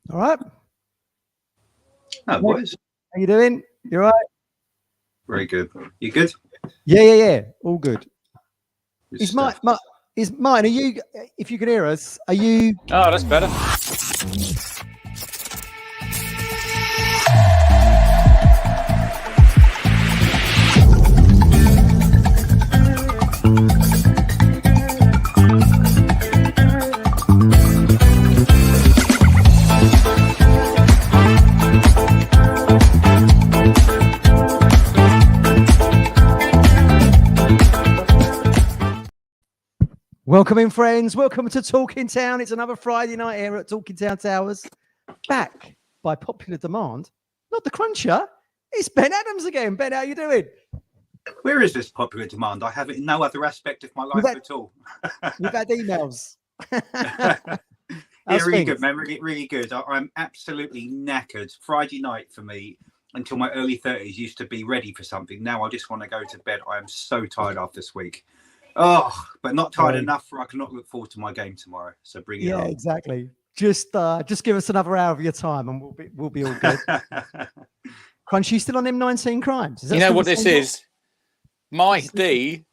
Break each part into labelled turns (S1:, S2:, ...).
S1: All right.
S2: Oh, boys.
S1: How you doing? You all right?
S2: Very good. You good?
S1: Yeah. All good.
S2: Good
S1: Is
S2: stuff.
S1: Martin, are you, if you can hear us, are you?
S3: Oh, that's better.
S1: Welcome in, friends. Welcome to Talking Town. It's another Friday night here at Talking Town Towers. Back by popular demand. Not the Cruncher. It's Ben Adams again. Ben, how you doing?
S2: Where is this popular demand? I have it in no other aspect of my life at all.
S1: We've had emails.
S2: Really good, man. Really good. I'm absolutely knackered. Friday night for me until my early 30s used to be ready for something. Now I just want to go to bed. I am so tired after this week. Oh, but not tired enough for I cannot look forward to my game tomorrow. So bring it on.
S1: Yeah, exactly. Just give us another hour of your time and we'll be all good. Crunch, you still on M19 crimes?
S3: You know what this is? Mike D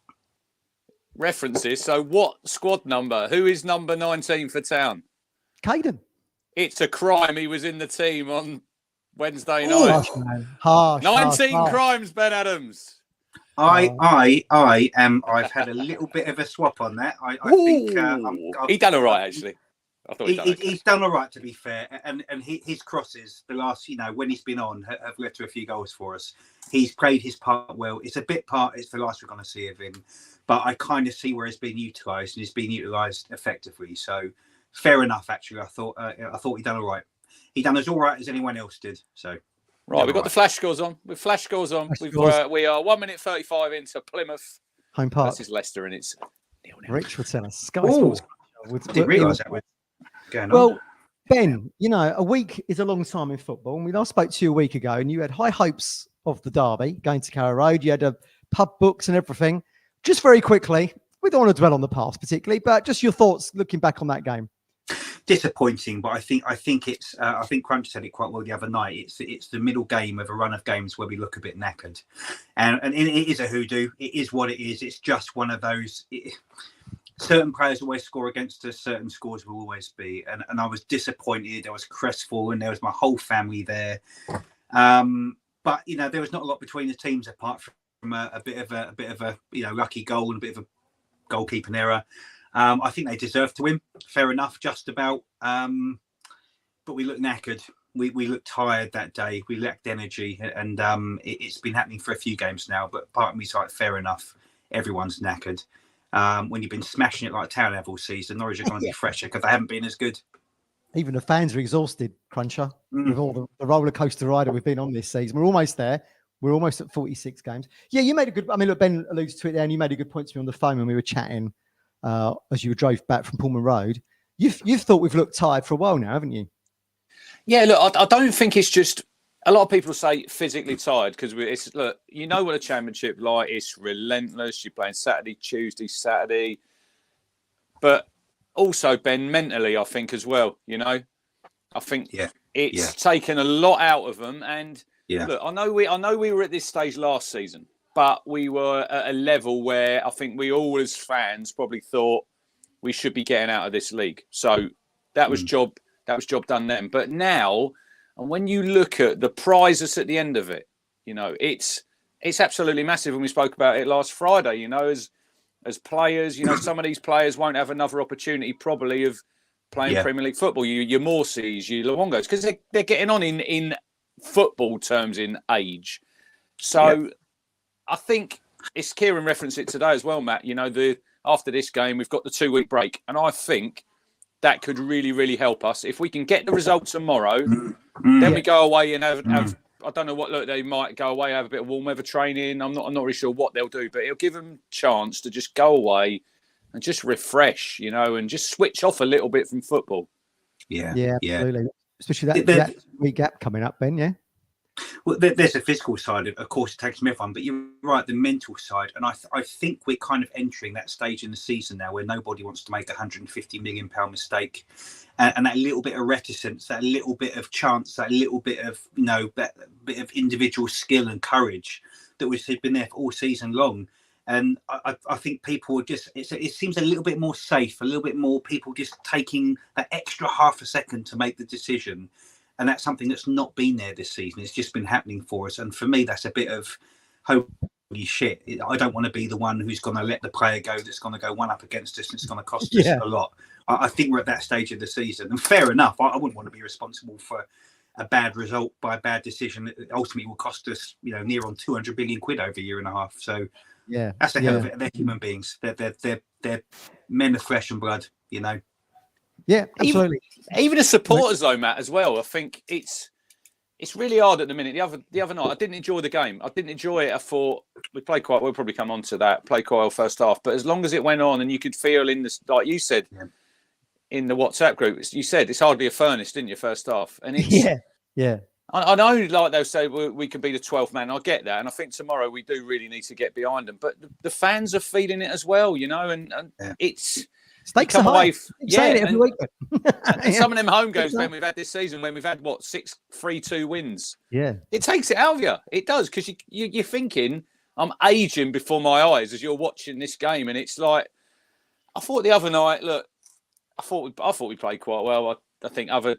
S3: references. So what squad number? Who is number 19 for Town?
S1: Caden.
S3: It's a crime. He was in the team on Wednesday night.
S1: Harsh,
S3: 19 crimes, Ben Adams.
S2: I've had a little bit of a swap on that. I think
S3: he done all right, actually. I thought
S2: he's done all right, to be fair. And his crosses, the last, when he's been on, have led to a few goals for us. He's played his part well. It's a bit part. It's the last we're going to see of him, but I kind of see where he's been utilised, and he's been utilised effectively. So fair enough, actually. I thought he done all right. He done as all right as anyone else did. So.
S3: Right, we've got the flash scores on. With flash scores on, we are 1 minute 35 into Plymouth
S1: home park
S3: versus Leicester, and it's 0-0.
S1: Rich would tell us. Sky Sports.
S2: I didn't realise that was going on.
S1: Well, Ben, a week is a long time in football, and we last spoke to you a week ago, and you had high hopes of the derby going to Carrow Road. You had a pub books and everything. Just very quickly, we don't want to dwell on the past particularly, but just your thoughts looking back on that game.
S2: Disappointing, but I think it's I think Crunch said it quite well the other night. It's the middle game of a run of games where we look a bit knackered, and it is a hoodoo. It is what it is. It's just one of those. Certain players always score against us. Certain scores will always be, and I was disappointed. I was crestfallen. There was my whole family there, but there was not a lot between the teams apart from a bit of a lucky goal and a bit of a goalkeeping error. I think they deserve to win. Fair enough, just about. But we looked knackered. We looked tired that day. We lacked energy, and it's been happening for a few games now. But part of me's like, fair enough. Everyone's knackered. When you've been smashing it like Town F.C. all season, Norwich are going to be fresher because they haven't been as good.
S1: Even the fans are exhausted, Cruncher, with all the roller coaster ride we've been on this season. We're almost there. We're almost at 46 games. Yeah, you made a good. I mean, look, Ben alludes to it there, and you made a good point to me on the phone when we were chatting. As you drove back from Pullman Road, you've thought we've looked tired for a while now, haven't you?
S3: Yeah, look, I don't think it's just a lot of people say physically tired because it's look, what a championship like. It's relentless. You're playing Saturday, Tuesday, Saturday, but also Ben mentally, I think as well. I think it's taken a lot out of them. And look, I know we were at this stage last season. But we were at a level where I think we all as fans probably thought we should be getting out of this league. So that was job done then. But now, and when you look at the prize that's at the end of it, it's absolutely massive. And we spoke about it last Friday. As players, some of these players won't have another opportunity probably of playing Premier League football. Your Morseys, your Luongos, because they're getting on in football terms in age. So. Yep. I think it's Kieran referenced it today as well, Matt. After this game, we've got the 2-week break. And I think that could really, really help us. If we can get the result tomorrow, then we go away and have I don't know what, look, they might go away, have a bit of warm weather training. I'm not really sure what they'll do, but it'll give them a chance to just go away and just refresh, and just switch off a little bit from football.
S1: Yeah, absolutely. Especially that week gap coming up, Ben, yeah?
S2: Well, there's a physical side, of course, it takes me on, but you're right, the mental side. And I think we're kind of entering that stage in the season now where nobody wants to make a £150 million mistake. And that little bit of reticence, that little bit of chance, that little bit of, that bit of individual skill and courage that was been there for all season long. And I think people are just, it seems a little bit more safe, a little bit more people just taking that extra half a second to make the decision. And that's something that's not been there this season. It's just been happening for us. And for me, that's a bit of holy shit. I don't want to be the one who's going to let the player go that's going to go one up against us and it's going to cost us a lot. I think we're at that stage of the season. And fair enough, I wouldn't want to be responsible for a bad result by a bad decision that ultimately will cost us, near on 200 billion quid over a year and a half. So that's the hell of it. They're human beings. They're men of flesh and blood,
S1: Yeah, absolutely.
S3: Even as supporters, though, Matt, as well, I think it's really hard at the minute. The other night, I didn't enjoy the game. I didn't enjoy it. I thought we played quite well. We'll probably come on to that. Played quite well first half. But as long as it went on and you could feel in this, like you said, in the WhatsApp group, you said it's hardly a furnace, didn't you, first half? And it's,
S1: yeah.
S3: I know, like they'll say, we can be the 12th man. I get that. And I think tomorrow we do really need to get behind them. But the fans are feeling it as well, and it's...
S1: Stakes are high.
S3: Saying it every week.
S1: And
S3: some of them home games when we've had this season, when we've had 6 3-2 wins.
S1: Yeah,
S3: it takes it out of you. It does, because you're thinking, I'm aging before my eyes as you're watching this game, and it's like, I thought the other night. Look, I thought we played quite well. I think other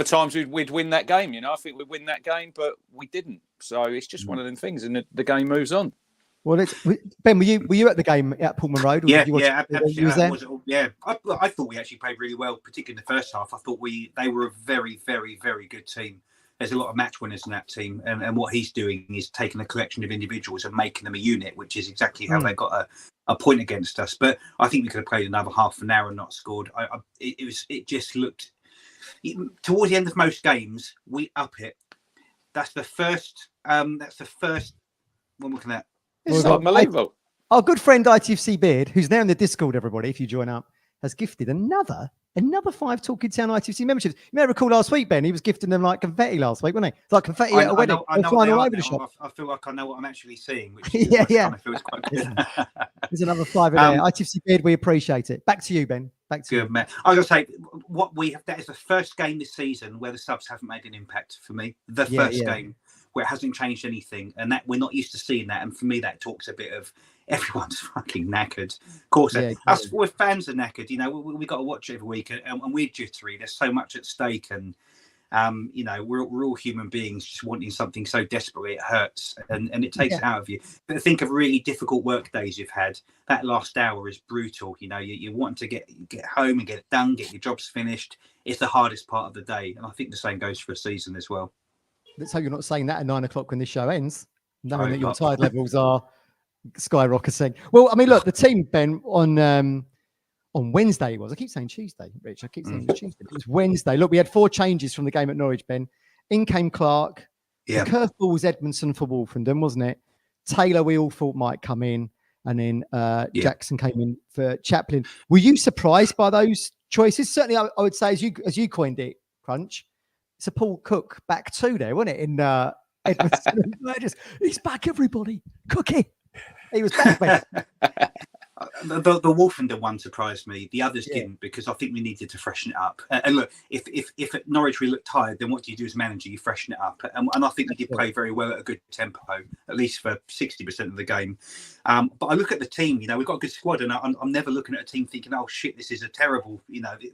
S3: times we'd win that game. I think we'd win that game, but we didn't. So it's just one of them things, and the game moves on.
S1: Well, Ben, were you at the game at Pullman Road?
S2: Yeah, absolutely. I thought we actually played really well, particularly in the first half. I thought they were a very, very, very good team. There's a lot of match winners in that team, and what he's doing is taking a collection of individuals and making them a unit, which is exactly how they got a point against us. But I think we could have played another half an hour and not scored. It just looked towards the end of most games we up it. That's the first. What I'm looking at.
S3: It's unbelievable.
S1: Our good friend ITFC Beard, who's now in the Discord, everybody, if you join up, has gifted another 5 Talking Town ITFC memberships. You may recall last week, Ben, he was gifting them like confetti last week, wasn't he? It's like confetti at a wedding.
S2: I flying all over the shop. I feel like I know what I'm actually seeing, which
S1: yeah.
S2: Kind of feels quite good.
S1: There's another 5 in there. ITFC Beard, we appreciate it. Back to you, Ben. Back to you.
S2: Man. I was going to say, that is the first game this season where the subs haven't made an impact for me. The first game where it hasn't changed anything, and that we're not used to seeing that. And for me, that talks a bit of everyone's fucking knackered. Of course, us we're fans are knackered. We got to watch it every week, and we're jittery. There's so much at stake, and we're all human beings just wanting something so desperately it hurts, and it takes it out of you. But think of really difficult work days you've had. That last hour is brutal. You want to get home and get it done, get your jobs finished. It's the hardest part of the day, and I think the same goes for a season as well.
S1: Let's hope you're not saying that at 9 o'clock when this show ends, knowing that your tide levels are skyrocketing. Well, I mean, look, the team, Ben, on Wednesday I keep saying Tuesday, Rich. I keep saying Tuesday. It was Wednesday. Look, we had 4 changes from the game at Norwich, Ben. In came Clark. The curveball was Edmondson for Wolfenden, wasn't it? Taylor, we all thought might come in, and then Jackson came in for Chaplin. Were you surprised by those choices? Certainly, I would say, as you coined it, Crunch. It's a Paul Cook back 2 there, wasn't it? In Edmondson. He's back, everybody. Cookie. He was back, Ben.
S2: The Wolfenden one surprised me. The others didn't, because I think we needed to freshen it up. And look, if at Norwich we look tired, then what do you do as manager? You freshen it up. And I think we did play very well at a good tempo, at least for 60% of the game. But I look at the team. We've got a good squad, and I'm never looking at a team thinking, oh shit, this is a terrible.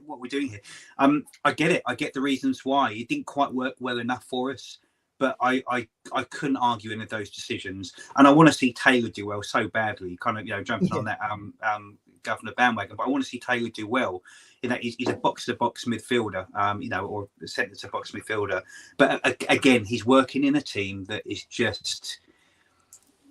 S2: What we're doing here. I get it. I get the reasons why it didn't quite work well enough for us. But I couldn't argue any of those decisions, and I want to see Taylor do well so badly. Kind of jumping on that Governor bandwagon, but I want to see Taylor do well. He's a box-to-box midfielder, or centre-to-box midfielder. But again, he's working in a team that is just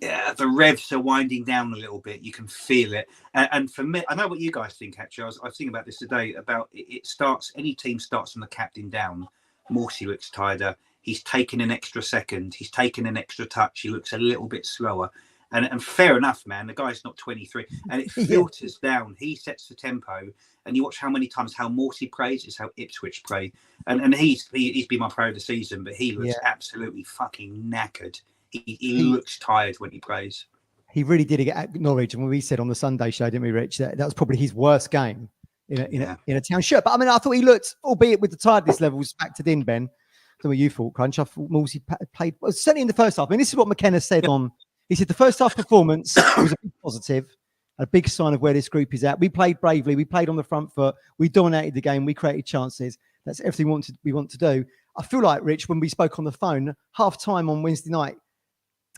S2: the revs are winding down a little bit. You can feel it, and for me, I know what you guys think. Actually, I was thinking about this today. About it starts. Any team starts from the captain down. Morsey looks tighter. He's taken an extra second. He's taken an extra touch. He looks a little bit slower. And fair enough, man. The guy's not 23, and it filters down. He sets the tempo, and you watch how many times how Morty prays is how Ipswich pray, and he's been my player of the season, but he looks absolutely fucking knackered. He looks tired when he plays. He
S1: really did get Norwich, and when we said on the Sunday show, didn't we, Rich, that was probably his worst game in a town shirt. But I mean, I thought he looked, albeit with the tiredness levels factored in, Ben. I don't know what you thought, Crunch. I thought Morsey played well, certainly in the first half. I mean, this is what McKenna said on. He said the first half performance was a big positive, a big sign of where this group is at. We played bravely. We played on the front foot. We dominated the game. We created chances. That's everything we want to do. I feel like, Rich, when we spoke on the phone, half time on Wednesday night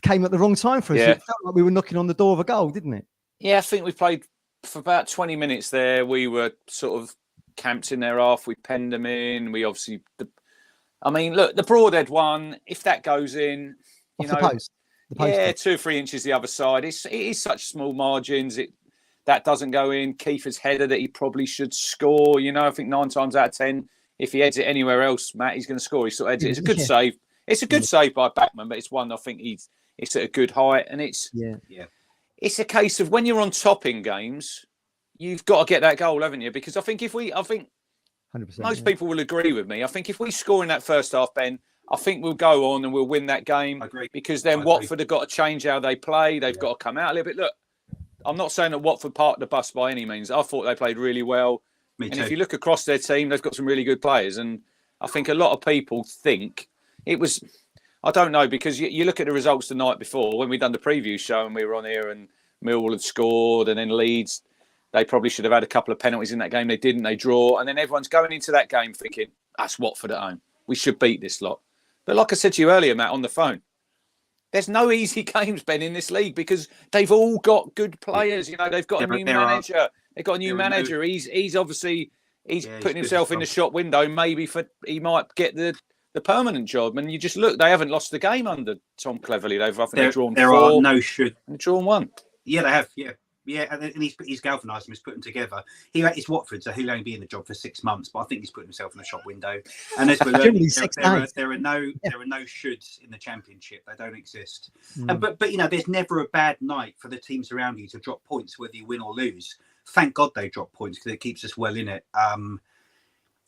S1: came at the wrong time for us.
S3: Yeah.
S1: It felt like we were knocking on the door of a goal, didn't it?
S3: Yeah, I think we played for about 20 minutes there. We were sort of camped in their half. We penned them in. We obviously... I mean, look, the Broadhead one, if that goes in,
S1: Off the post. The post
S3: 2 or 3 inches the other side. It is such small margins. That doesn't go in. Kiefer's header that he probably should score. I think 9 times out of 10, if he heads it anywhere else, Matt, he's going to score. He sort of heads it. It's a good save. It's a good save by Backman, but it's one I think it's at a good height, and it's a case of when you're on top in games, you've got to get that goal, haven't you? Because I think
S1: 100%,
S3: most people will agree with me. I think if we score in that first half, Ben, I think we'll go on and we'll win that game.
S2: I agree.
S3: Because then Watford have got to change how they play. They've got to come out a little bit. Look, I'm not saying that Watford parked the bus by any means. I thought they played really well.
S2: Me too.
S3: And if you look across their team, they've got some really good players. And I think a lot of people think it was... I don't know, because you look at the results the night before when we done the preview show and we were on here and Millwall had scored and then Leeds... They probably should have had a couple of penalties in that game. They didn't. They draw. And then everyone's going into that game thinking, that's Watford at home. We should beat this lot. But like I said to you earlier, Matt, on the phone, there's no easy games, Ben, in this league because they've all got good players. They've got a new manager. They've got a new manager. He's obviously putting himself in the shop window. Maybe he might get the permanent job. And you just look, they haven't lost the game under Tom Cleverley. They've drawn 4.
S2: There are no should.
S3: And drawn 1.
S2: Yeah, they have. Yeah. Yeah, and he's galvanised him. He's put them together. It's Watford, so he'll only be in the job for 6 months. But I think he's put himself in the shop window. And as we're learning, there are no shoulds in the Championship. They don't exist. But there's never a bad night for the teams around you to drop points, whether you win or lose. Thank God they drop points because it keeps us well in it.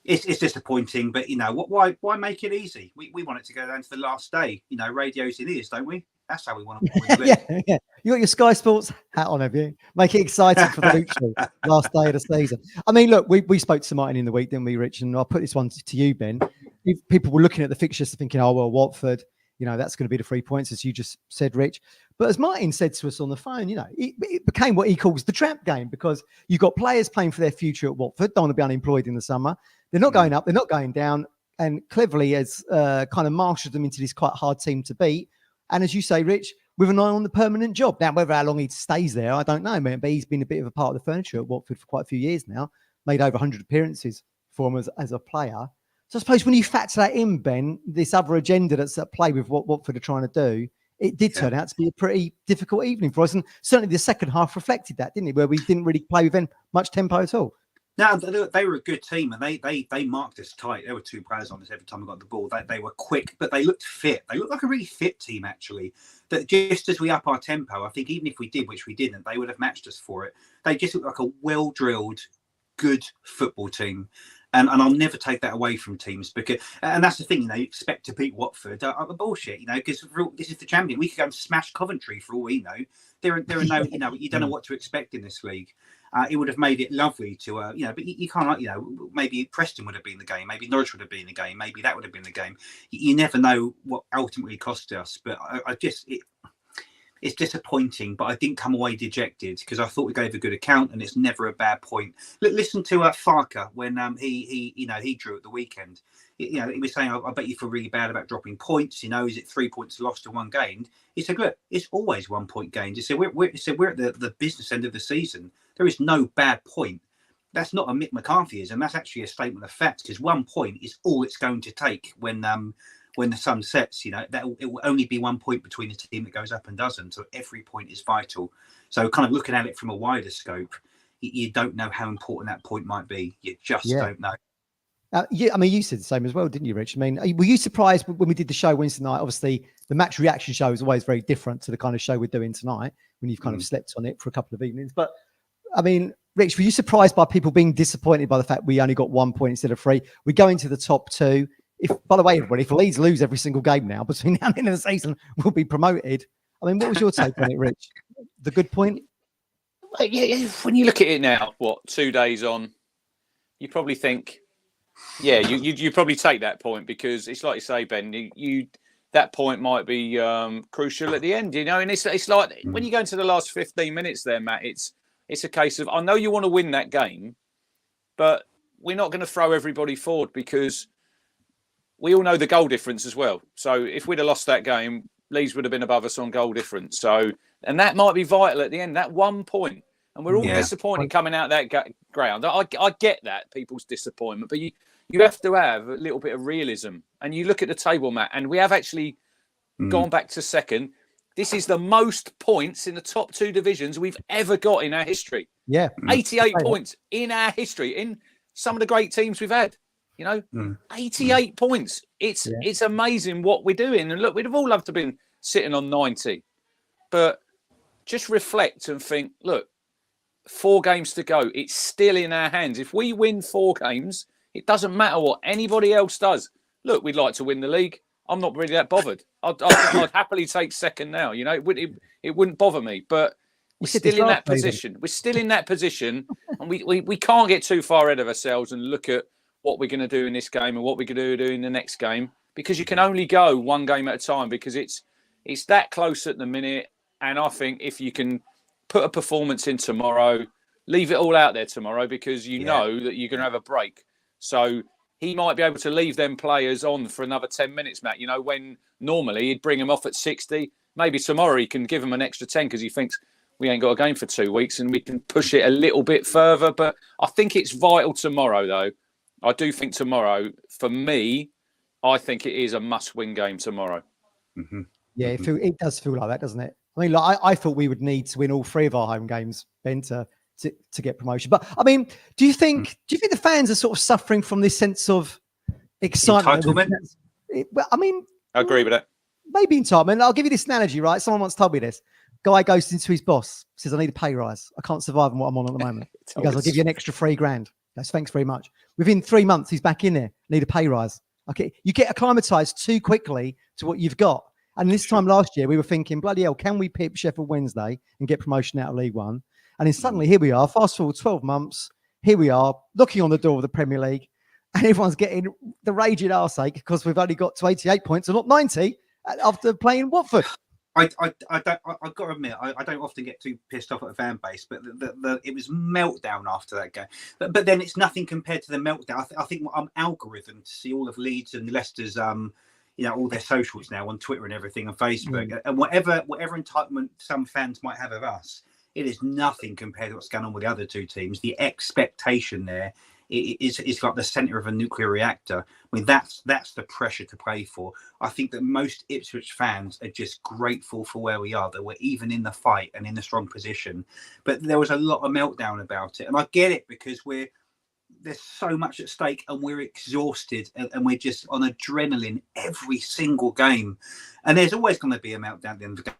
S2: It's disappointing, but why make it easy? We want it to go down to the last day. Radio's in ears, don't we? That's how we want to.
S1: Yeah. You got your Sky Sports hat on, have you? Make it exciting for the neutral last day of the season. I mean, look, we spoke to Martin in the week, didn't we, Rich? And I'll put this one to you, Ben. If people were looking at the fixtures thinking, oh, well, Watford, that's going to be the 3 points, as you just said, Rich. But as Martin said to us on the phone, it became what he calls the trap game because you've got players playing for their future at Watford, don't want to be unemployed in the summer. They're not going up, they're not going down. And Cleverly has kind of marshaled them into this quite hard team to beat. And as you say, Rich, with an eye on the permanent job. Now, whether how long he stays there, I don't know, man. But he's been a bit of a part of the furniture at Watford for quite a few years now. Made over 100 appearances for him as a player. So I suppose when you factor that in, Ben, this other agenda that's at play with what Watford are trying to do, it did turn out to be a pretty difficult evening for us. And certainly the second half reflected that, didn't it? Where we didn't really play with much tempo at all.
S2: No, they were a good team, and they marked us tight. There were 2 players on us every time we got the ball. They were quick, but they looked fit. They looked like a really fit team, actually. That just as we up our tempo, I think even if we did, which we didn't, they would have matched us for it. They just looked like a well-drilled, good football team. And I'll never take that away from teams and that's the thing, you expect to beat Watford. Bullshit, because this is the champion. We could go and smash Coventry for all we know. There are no, you don't know what to expect in this league. It would have made it lovely to, but you can't, maybe Preston would have been the game, maybe Norwich would have been the game, maybe that would have been the game. You never know what ultimately cost us, but it's disappointing, but I didn't come away dejected because I thought we gave a good account, and it's never a bad point. Listen to Farker when he drew at the weekend. He was saying, I bet you feel really bad about dropping points. Is it 3 points lost to 1 gained? He said, look, it's always 1 point gained. He said, we're at the business end of the season. There is no bad point. That's not a Mick McCarthyism. That's actually a statement of fact because 1 point is all it's going to take when the sun sets. It will only be 1 point between the team that goes up and doesn't. So every point is vital. So kind of looking at it from a wider scope, you don't know how important that point might be. You just don't know.
S1: Yeah, I mean, you said the same as well, didn't you, Rich? I mean, were you surprised when we did the show Wednesday night? Obviously, the match reaction show is always very different to the kind of show we're doing tonight when you've kind of slept on it for a couple of evenings. But I mean, Rich, were you surprised by people being disappointed by the fact we only got 1 point instead of 3? We go into the top 2. If, by the way, everybody, if Leeds lose every single game now between now and the end of the season, we'll be promoted. I mean, what was your take on it, Rich? The good point?
S3: Yeah, when you look at it now, 2 days on, you probably think, yeah, you probably take that point because it's like you say, Ben, you that point might be crucial at the end, and it's like when you go into the last 15 minutes there, Matt, it's a case of, I know you want to win that game, but we're not going to throw everybody forward because we all know the goal difference as well. So if we'd have lost that game, Leeds would have been above us on goal difference. So, and that might be vital at the end, that 1 point. And we're all disappointed coming out that ground. I get that, people's disappointment, but you have to have a little bit of realism. And you look at the table, Matt, and we have actually gone back to second. This is the most points in the top 2 divisions we've ever got in our history.
S1: Yeah.
S3: 88 points in our history, in some of the great teams we've had. 88 points. It's amazing what we're doing. And look, we'd have all loved to have been sitting on 90. But just reflect and think, look, 4 games to go. It's still in our hands. If we win 4 games, it doesn't matter what anybody else does. Look, we'd like to win the league. I'm not really that bothered. I'd happily take second now. It wouldn't bother me. But we're still in that position. We're still in that position, and we can't get too far ahead of ourselves and look at what we're going to do in this game and what we're going to do in the next game, because you can only go 1 game at a time because it's that close at the minute. And I think if you can put a performance in tomorrow, leave it all out there tomorrow, because you know that you're going to have a break. So he might be able to leave them players on for another 10 minutes, Matt. When normally he'd bring them off at 60. Maybe tomorrow he can give them an extra 10 because he thinks we ain't got a game for 2 weeks and we can push it a little bit further. But I think it's vital tomorrow, though. I do think tomorrow, for me, I think it is a must-win game tomorrow.
S2: Mm-hmm.
S1: Yeah, it does feel like that, doesn't it? I mean, I thought we would need to win all 3 of our home games, Ben, to get promotion. But I mean, do you think the fans are sort of suffering from this sense of excitement?
S2: Entitlement?
S1: I mean,
S3: I agree with that.
S1: Maybe entitlement. I'll give you this analogy, right? Someone once told me this. Guy goes into his boss, says, I need a pay rise. I can't survive on what I'm on at the moment. He goes, I'll give you an extra $3,000. He goes, thanks very much. Within 3 months, he's back in there. Need a pay rise. Okay, you get acclimatized too quickly to what you've got. And this time last year, we were thinking, bloody hell, can we pip Sheffield Wednesday and get promotion out of League One? And then suddenly, here we are, fast forward 12 months, here we are, knocking on the door of the Premier League, and everyone's getting the raging arseache because we've only got to 88 points and not 90 after playing Watford.
S2: I've got to admit, I don't often get too pissed off at the fan base, but it was meltdown after that game. But then it's nothing compared to the meltdown. I think I'm algorithm to see all of Leeds and Leicester's, all their socials now on Twitter and everything and Facebook, and whatever entitlement some fans might have of us, it is nothing compared to what's going on with the other 2 teams. The expectation there is like the center of a nuclear reactor. I mean, that's the pressure to play for. I think that most Ipswich fans are just grateful for where we are, that we're even in the fight and in a strong position. But there was a lot of meltdown about it. And I get it, because there's so much at stake and we're exhausted and we're just on adrenaline every single game. And there's always going to be a meltdown at the end of the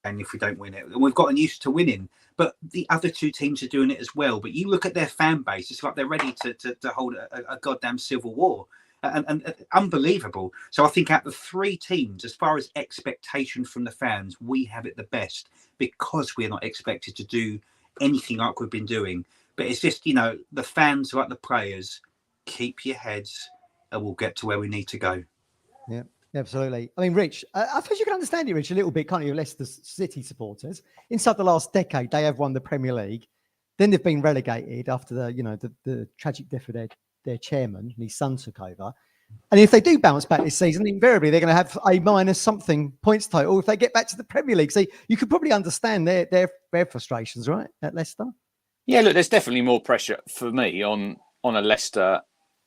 S2: game if we don't win it. And we've gotten used to winning. But the other 2 teams are doing it as well. But you look at their fan base, it's like they're ready to hold a goddamn civil war. And unbelievable. So I think out of the 3 teams, as far as expectation from the fans, we have it the best because we're not expected to do anything like we've been doing. But it's just, the fans, like the players, keep your heads and we'll get to where we need to go.
S1: Yeah. Absolutely. I mean, Rich, I suppose you can understand it, Rich, a little bit, can't you? Leicester City supporters. Inside the last decade, they have won the Premier League. Then they've been relegated after the tragic death of their chairman, and his son took over. And if they do bounce back this season, invariably they're going to have a minus something points total if they get back to the Premier League. So you could probably understand their frustrations, right, at Leicester? Yeah,
S3: look, there's definitely more pressure for me on a Leicester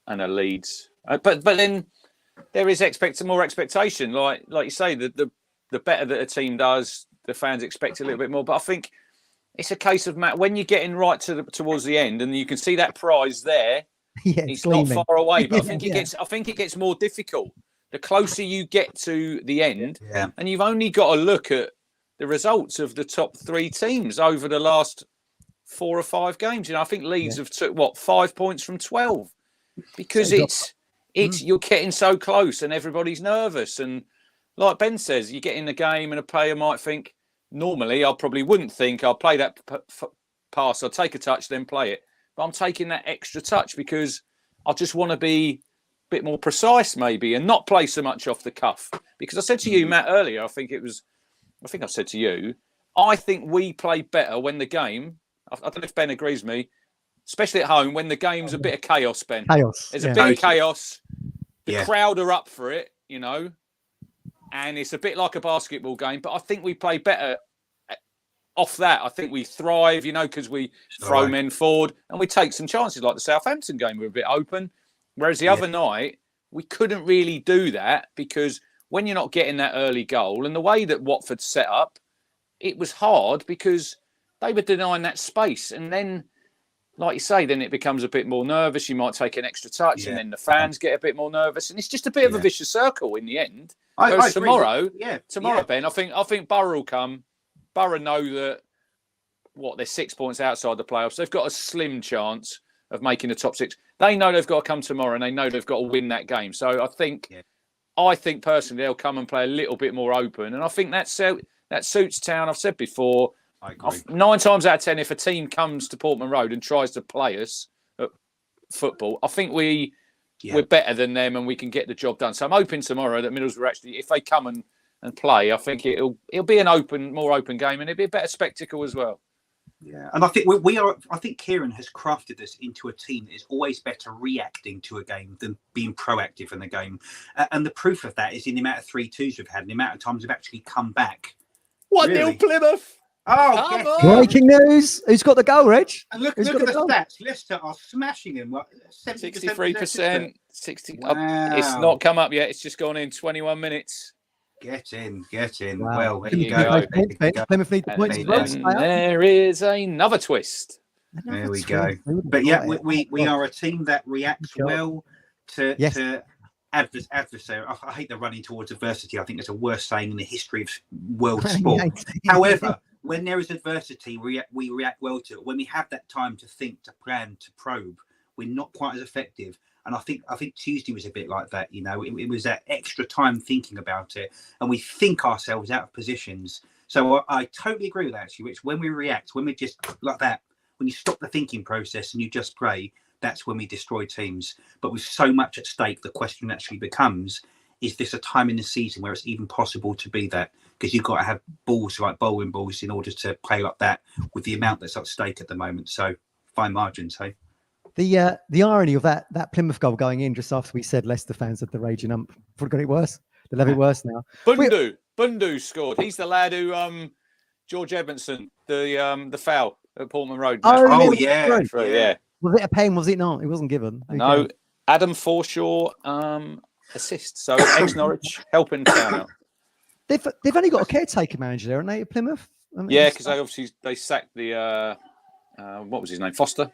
S3: and a Leeds. But then there is more expectation. Like you say, the better that a team does, the fans expect a little bit more. But I think it's a case of, Matt, when you're getting right towards the end and you can see that prize there,
S1: Yeah,
S3: it's not
S1: gleaming.
S3: far away. But
S1: Yeah,
S3: I think it gets more difficult the closer you get to the end,
S2: Yeah.
S3: and you've only got to look at the results of the top 3 teams over the last 4 or 5 games. You know, I think Leeds have took 5 points from 12 because
S1: So
S3: it's you're getting so close and everybody's nervous. And like Ben says, you get in the game and a player might think, normally I probably wouldn't think I'll play that pass, I'll take a touch, then play it. But I'm taking that extra touch because I just want to be a bit more precise maybe and not play so much off the cuff. Because I said to you, Matt, earlier, I think I said to you, I think we play better when the game, I don't know if Ben agrees with me, especially at home, when the game's a bit of chaos, Ben.
S1: chaos.
S3: There's a bit of chaos. The crowd are up for it, you know, and it's a bit like a basketball game. But I think we play better off that. I think we thrive, you know, because we throw men forward and we take some chances, like the Southampton game. We're a bit open. Whereas the other night, we couldn't really do that because when you're not getting that early goal and the way that Watford set up, it was hard because they were denying that space. And then, like you say, then it becomes a bit more nervous. You might take an extra touch and then the fans get a bit more nervous. And it's just a bit of a vicious circle in the end. Whereas tomorrow, Ben, I think Borough will come. Borough know that, they're 6 points outside the playoffs. They've got a slim chance of making the top 6. They know they've got to come tomorrow and they know they've got to win that game. So I think personally they'll come and play a little bit more open. And I think that suits Town. I've said before,
S2: I agree.
S3: 9 times out of 10, if a team comes to Portman Road and tries to play us at football, I think we're better than them and we can get the job done. So I'm hoping tomorrow that Middlesbrough actually, if they come and play, I think it'll be an more open game and it'll be a better spectacle as well.
S2: Yeah, and I think we are. I think Kieran has crafted us into a team that is always better reacting to a game than being proactive in the game. And the proof of that is in the amount of 3-2s we've had, and the amount of times we've actually come back.
S3: 1-0 Plymouth.
S2: Oh,
S1: breaking news! Who's got the goal, Reg?
S2: And look at the stats. Leicester are smashing him.
S3: 63%. 60.
S2: Wow.
S3: It's not come up yet. It's just gone in 21 minutes.
S2: Get in.
S1: Wow.
S2: Well, there you go.
S1: Plymouth need the points as well.
S3: There is another twist.
S2: There we go. But yeah, we are a team that reacts well to adversary. I hate the running towards adversity. I think it's a worst saying in the history of world sport. However, when there is adversity, we react well to it. When we have that time to think, to plan, to probe, we're not quite as effective. And I think Tuesday was a bit like that. You know, it was that extra time thinking about it, and we think ourselves out of positions. So I totally agree with that, actually. Which when we react, when we just like that, when you stop the thinking process and you just pray, that's when we destroy teams. But with so much at stake, the question actually becomes: is this a time in the season where it's even possible to be that? Because you've got to have balls like bowling balls in order to play like that with the amount that's at stake at the moment. So fine margins, hey.
S1: The irony of that Plymouth goal going in just after we said Leicester fans had the raging ump. They've got it worse. They'll have it worse now.
S3: Bundu scored. He's the lad who George Edmondson, the foul at Portman Road.
S2: Oh yeah.
S1: Was it a pen? Was it not? It wasn't given.
S3: No. Adam Forshaw assist. So ex-Norwich helping Town out.
S1: They've only got a caretaker manager there, haven't they, at Plymouth?
S3: Yeah, because they sacked the what was his name? Foster.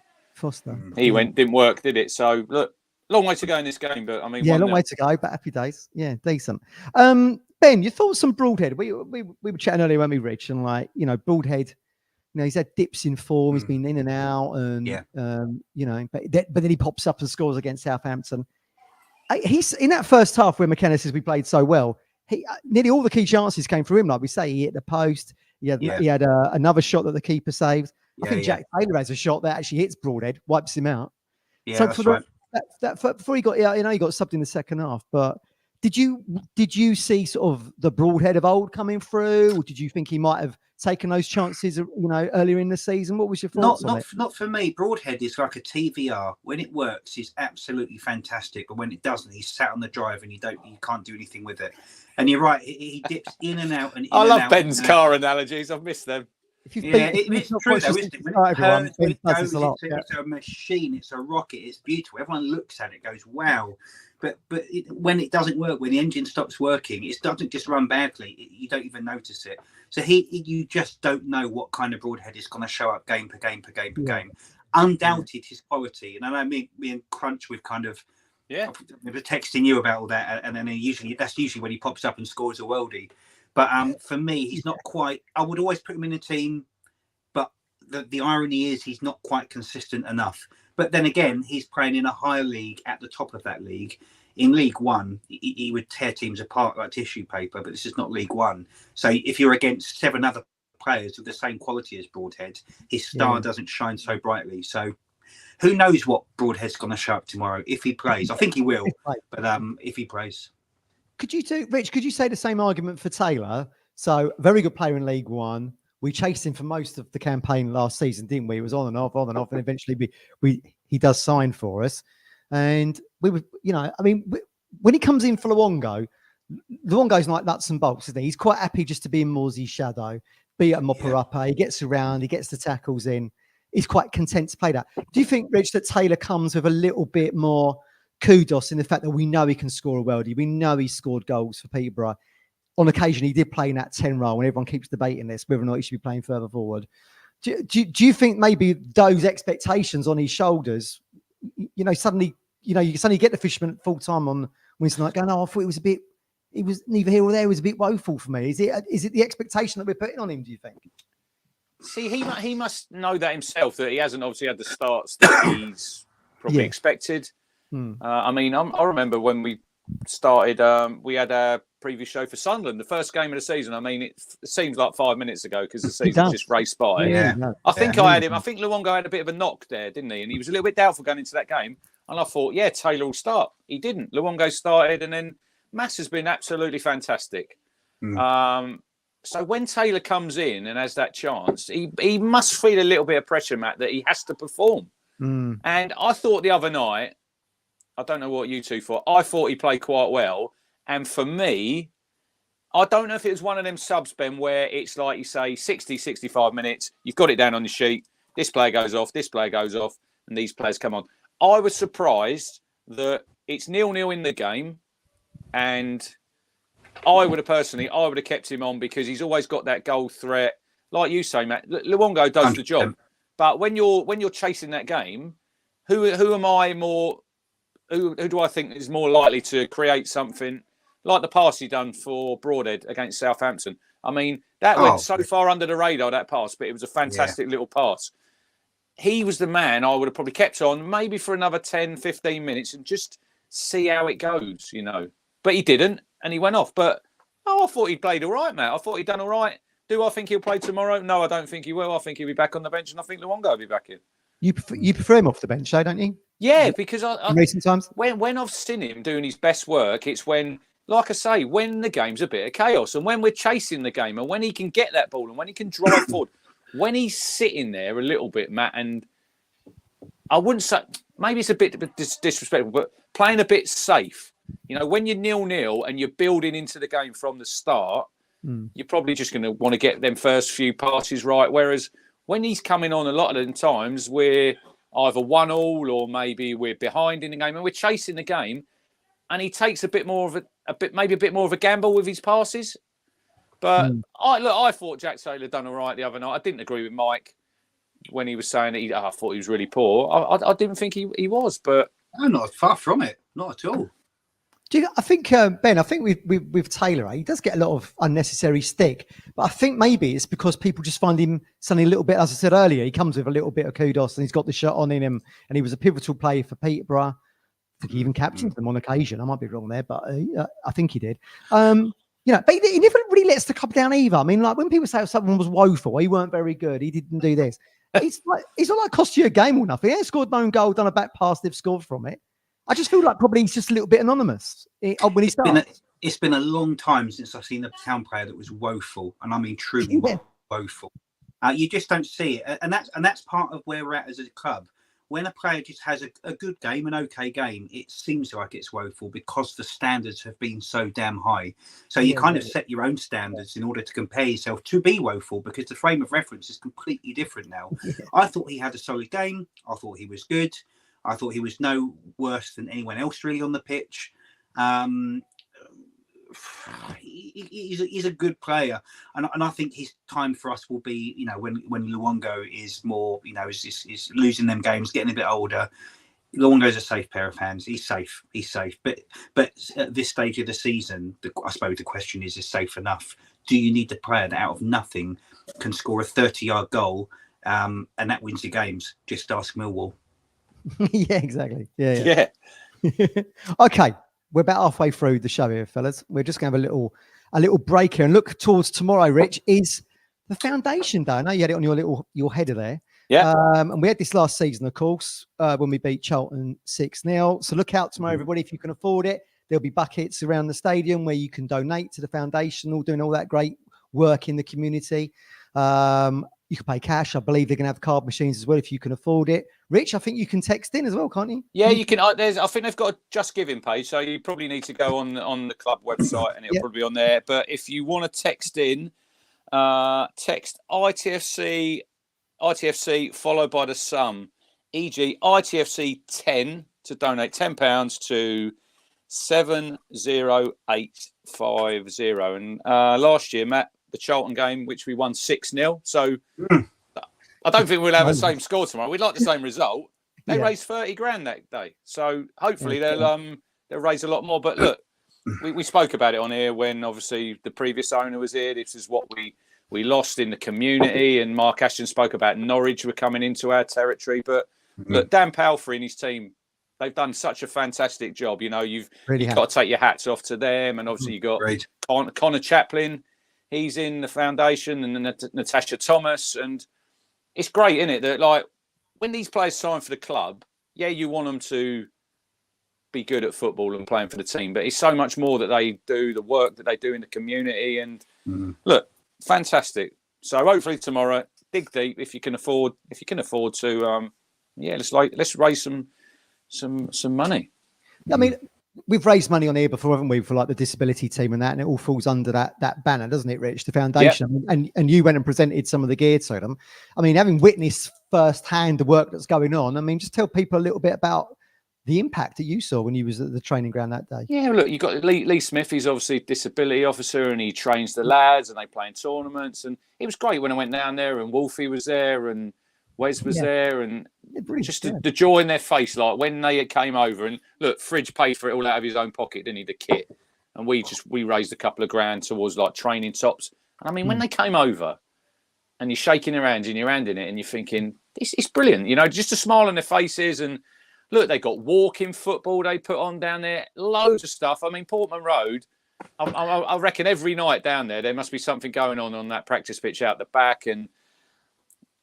S3: He didn't work, did it? So look, long way to go in this game, but I mean,
S1: long way to go, but happy days. Yeah, decent. Ben, your thoughts on Broadhead? We were chatting earlier, weren't we, Rich? And Broadhead, he's had dips in form. He's been in and out, and but then he pops up and scores against Southampton. He's in that first half where McKenna says we played so well. Nearly all the key chances came from him. Like we say, he hit the post. He had another shot that the keeper saved. I think Jack Taylor has a shot that actually hits Broadhead, wipes him out.
S2: Yeah,
S1: so
S2: that's right.
S1: Before he got, he got subbed in the second half. But did you see sort of the Broadhead of old coming through, or did you think he might have taken those chances, earlier in the season? What was your thoughts on it?
S2: Not for me. Broadhead is like a TVR. When it works, he's absolutely fantastic. But when it doesn't, he's sat on the drive and you can't do anything with it. And you're right, he dips in and out. I love
S3: Ben's car analogies. I've missed them.
S2: It's true though, isn't it? It's a machine, it's a rocket, it's beautiful. Everyone looks at it, goes, wow. But when it doesn't work, when the engine stops working, it doesn't just run badly. You don't even notice it. So you just don't know what kind of Broadhead is going to show up game per game. undoubted his quality. And I know me and Crunch, we've kind of we were texting you about all that, and then that's usually when he pops up and scores a worldie. But for me, he's not quite. I would always put him in a team, but the irony is he's not quite consistent enough. But then again, he's playing in a higher league at the top of that league. In League One, he would tear teams apart like tissue paper, but this is not League One. So if you're against 7 other players with the same quality as Broadhead, his star doesn't shine so brightly. So who knows what Broadhead's going to show up tomorrow if he plays. I think he will, but if he plays.
S1: Rich, could you say the same argument for Taylor? So very good player in League One. We chased him for most of the campaign last season, didn't we? It was on and off, and eventually he does sign for us. And we were, when he comes in for Luongo's like nuts and bolts, isn't he? He's quite happy just to be in Morsey's shadow, be a mopper upper. He gets around, he gets the tackles in. He's quite content to play that. Do you think, Rich, that Taylor comes with a little bit more kudos in the fact that we know he can score a worldie? We know he scored goals for Peterborough. On occasion, he did play in that 10 role, and everyone keeps debating this, whether or not he should be playing further forward. Do you think maybe those expectations on his shoulders, suddenly you suddenly get the Fisherman full time on Wednesday night going, I thought it was neither here or there, it was a bit woeful for me. Is it the expectation that we're putting on him, do you think?
S3: See, he must know that himself, that he hasn't obviously had the starts that he's probably expected. I remember when we started, we had a previous show for Sunderland, the first game of the season. I mean, it seems like 5 minutes ago because the season just raced by. I think I had him. I think Luongo had a bit of a knock there, didn't he? And he was a little bit doubtful going into that game. And I thought, Taylor will start. He didn't. Luongo started, and then Mass has been absolutely fantastic. So when Taylor comes in and has that chance, he must feel a little bit of pressure, Matt, that he has to perform. And I thought the other night, I don't know what you two thought, I thought he played quite well. And for me, I don't know if it was one of them subs, Ben, where it's like you say, 60, 65 minutes, you've got it down on the sheet, this player goes off, and these players come on. I was surprised that it's 0-0 in the game, and I would have kept him on because he's always got that goal threat. Like you say, Matt, Luongo does the job. But when you're chasing that game, who am I more? Who do I think is more likely to create something like the pass he done for Broadhead against Southampton? I mean, that went so far under the radar, that pass, but it was a fantastic little pass. He was the man I would have probably kept on maybe for another 10, 15 minutes and just see how it goes, But he didn't, and he went off. But, I thought he played all right, Matt. I thought he'd done all right. Do I think he'll play tomorrow? No, I don't think he will. I think he'll be back on the bench, and I think Luongo will be back in.
S1: You prefer him off the bench, though, don't you?
S3: Yeah, because
S1: in recent times,
S3: when I've seen him doing his best work, it's when, like I say, when the game's a bit of chaos and when we're chasing the game and when he can get that ball and when he can drive forward, when he's sitting there a little bit, Matt, and I wouldn't say, maybe it's a bit disrespectful, but playing a bit safe. When you're 0-0 and you're building into the game from the start, you're probably just going to want to get them first few passes right. Whereas when he's coming on, a lot of the times we're either 1-1 or maybe we're behind in the game and we're chasing the game, and he takes a bit more of a gamble with his passes. But I thought Jack Taylor done all right the other night. I didn't agree with Mike when he was saying that I thought he was really poor. I didn't think he was, but
S2: no, not far from it, not at all.
S1: I think, Ben, with Taylor, he does get a lot of unnecessary stick. But I think maybe it's because people just find him something a little bit, as I said earlier, he comes with a little bit of kudos and he's got the shot on in him. And he was a pivotal player for Peterborough. I think he even captained them on occasion. I might be wrong there, but I think he did. But he never really lets the club down either. I mean, like when people say someone was woeful, he weren't very good, he didn't do this. It's not like cost you a game or nothing. He ain't scored no goal, done a back pass, they've scored from it. I just feel like probably he's just a little bit anonymous when he starts.
S2: It's been a long time since I've seen a Town player that was woeful, and I mean truly woeful. You just don't see it, and that's part of where we're at as a club. When a player just has a good game, an okay game, it seems like it's woeful because the standards have been so damn high. So you kind of set your own standards in order to compare yourself to be woeful because the frame of reference is completely different now. I thought he had a solid game. I thought he was good. I thought he was no worse than anyone else really on the pitch. he's a good player, and I think his time for us will be, you know, when Luongo is more, you know, is losing them games, getting a bit older. Luongo's a safe pair of hands. He's safe. But at this stage of the season, I suppose the question is safe enough? Do you need the player that out of nothing can score a 30-yard goal and that wins the games? Just ask Millwall.
S1: Yeah, exactly. Yeah. Okay, we're about halfway through the show here, fellas. We're just going to have a little break here and look towards tomorrow. Rich, is the foundation day. I know you had it on your header there.
S3: Yeah.
S1: And we had this last season, of course, when we beat Charlton 6-0. So look out tomorrow, everybody, if you can afford it. There'll be buckets around the stadium where you can donate to the foundation, all doing all that great work in the community. You can pay cash. I believe they're going to have card machines as well if you can afford it. Rich, I think you can text in as well, can't you?
S3: Yeah, you can. I think they've got a Just Giving page, so you probably need to go on the club website and it'll probably be on there. But if you want to text in, text ITFC followed by the sum, e.g. ITFC 10 to donate £10 to 70850. And last year, Matt, the Charlton game, which we won 6-0. So I don't think we'll have the same score tomorrow. We'd like the same result. They raised 30 grand that day. So hopefully they'll raise a lot more. But look, we spoke about it on here when obviously the previous owner was here. This is what we lost in the community, and Mark Ashton spoke about Norwich were coming into our territory. But look, Dan Palfrey and his team, they've done such a fantastic job. You know, you've got to take your hats off to them. And obviously you've got Connor Chaplin. He's in the foundation, and Natasha Thomas. And it's great, isn't it, that like when these players sign for the club, you want them to be good at football and playing for the team. But it's so much more that they do, the work that they do in the community. And look, fantastic. So hopefully tomorrow, dig deep if you can afford to. Let's raise some money.
S1: I mean, we've raised money on here before, haven't we, for like the disability team and that, and it all falls under that banner, doesn't it, Rich? The foundation. Yep. And you went and presented some of the gear to them. I mean, having witnessed firsthand the work that's going on, I mean, just tell people a little bit about the impact that you saw when you was at the training ground that day. Yeah,
S3: look, you got Lee Smith. He's obviously a disability officer, and he trains the lads, and they play in tournaments. And it was great when I went down there, and Wolfie was there, and Wes was there, and just the joy in their face, like when they came over. And look, Fridge paid for it all out of his own pocket, didn't he? The kit, and we raised a couple of grand towards like training tops. And I mean, when they came over, and you're shaking their hands and you're handing it, and you're thinking, it's brilliant, you know, just a smile on their faces. And look, they got walking football they put on down there, loads of stuff. I mean, Portman Road, I reckon every night down there must be something going on that practice pitch out the back. And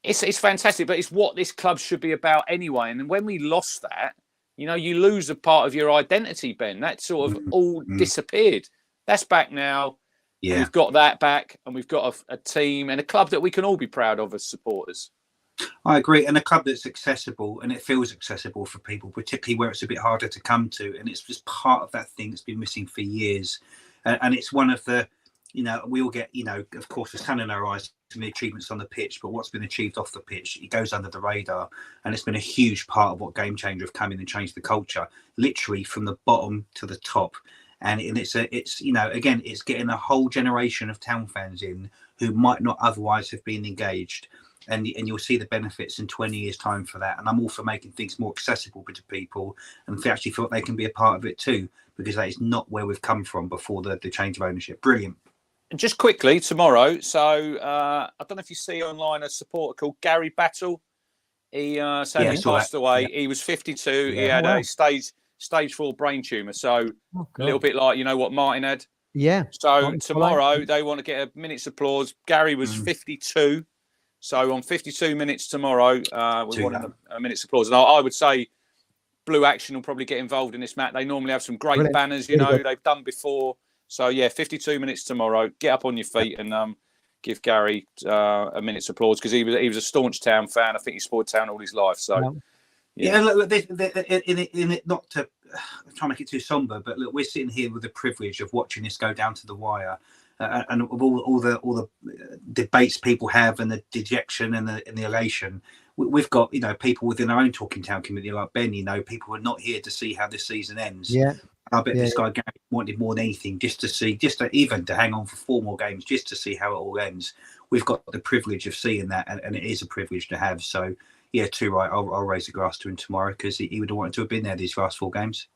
S3: it's fantastic, but it's what this club should be about anyway. And when we lost that, you know, you lose a part of your identity, Ben. That sort of all disappeared. That's back now. Yeah. We've got that back, and we've got a team and a club that we can all be proud of as supporters.
S2: I agree. And a club that's accessible, and it feels accessible for people, particularly where it's a bit harder to come to. And it's just part of that thing that's been missing for years. And it's one of the, you know, we all get, you know, of course, the sun in our eyes from the achievements on the pitch, but what's been achieved off the pitch, it goes under the radar. And it's been a huge part of what Game Changer have come in and changed the culture, literally from the bottom to the top. And it's you know, again, it's getting a whole generation of town fans in who might not otherwise have been engaged. And you'll see the benefits in 20 years' time for that. And I'm all for making things more accessible to people, and they actually feel they can be a part of it too, because that is not where we've come from before the change of ownership. Brilliant.
S3: And just quickly, tomorrow, so I don't know if you see online a supporter called Gary Battle. He sadly passed away. Yeah. He was 52. Yeah. He had a stage 4 brain tumour. So a little bit like, you know, what Martin had.
S1: Yeah.
S3: So tomorrow they want to get a minute's applause. Gary was 52. So on 52 minutes tomorrow, we want a minute's applause. And I would say Blue Action will probably get involved in this, Matt. They normally have some great banners, you know, they've done before. So, 52 minutes tomorrow. Get up on your feet and give Gary a minute's applause, because he was a staunch Town fan. I think he supported Town all his life. So,
S2: look, not to try to make it too somber, but look, we're sitting here with the privilege of watching this go down to the wire. And all the debates people have, and the dejection and the elation, we've got, you know, people within our own Talking Town community like Ben, you know, people who are not here to see how this season ends. I bet this guy Gary wanted more than anything just to even to hang on for 4 more games, just to see how it all ends. We've got the privilege of seeing that, and it is a privilege to have. So, yeah, too right. I'll raise the glass to him tomorrow, because he would have wanted to have been there these last 4 games.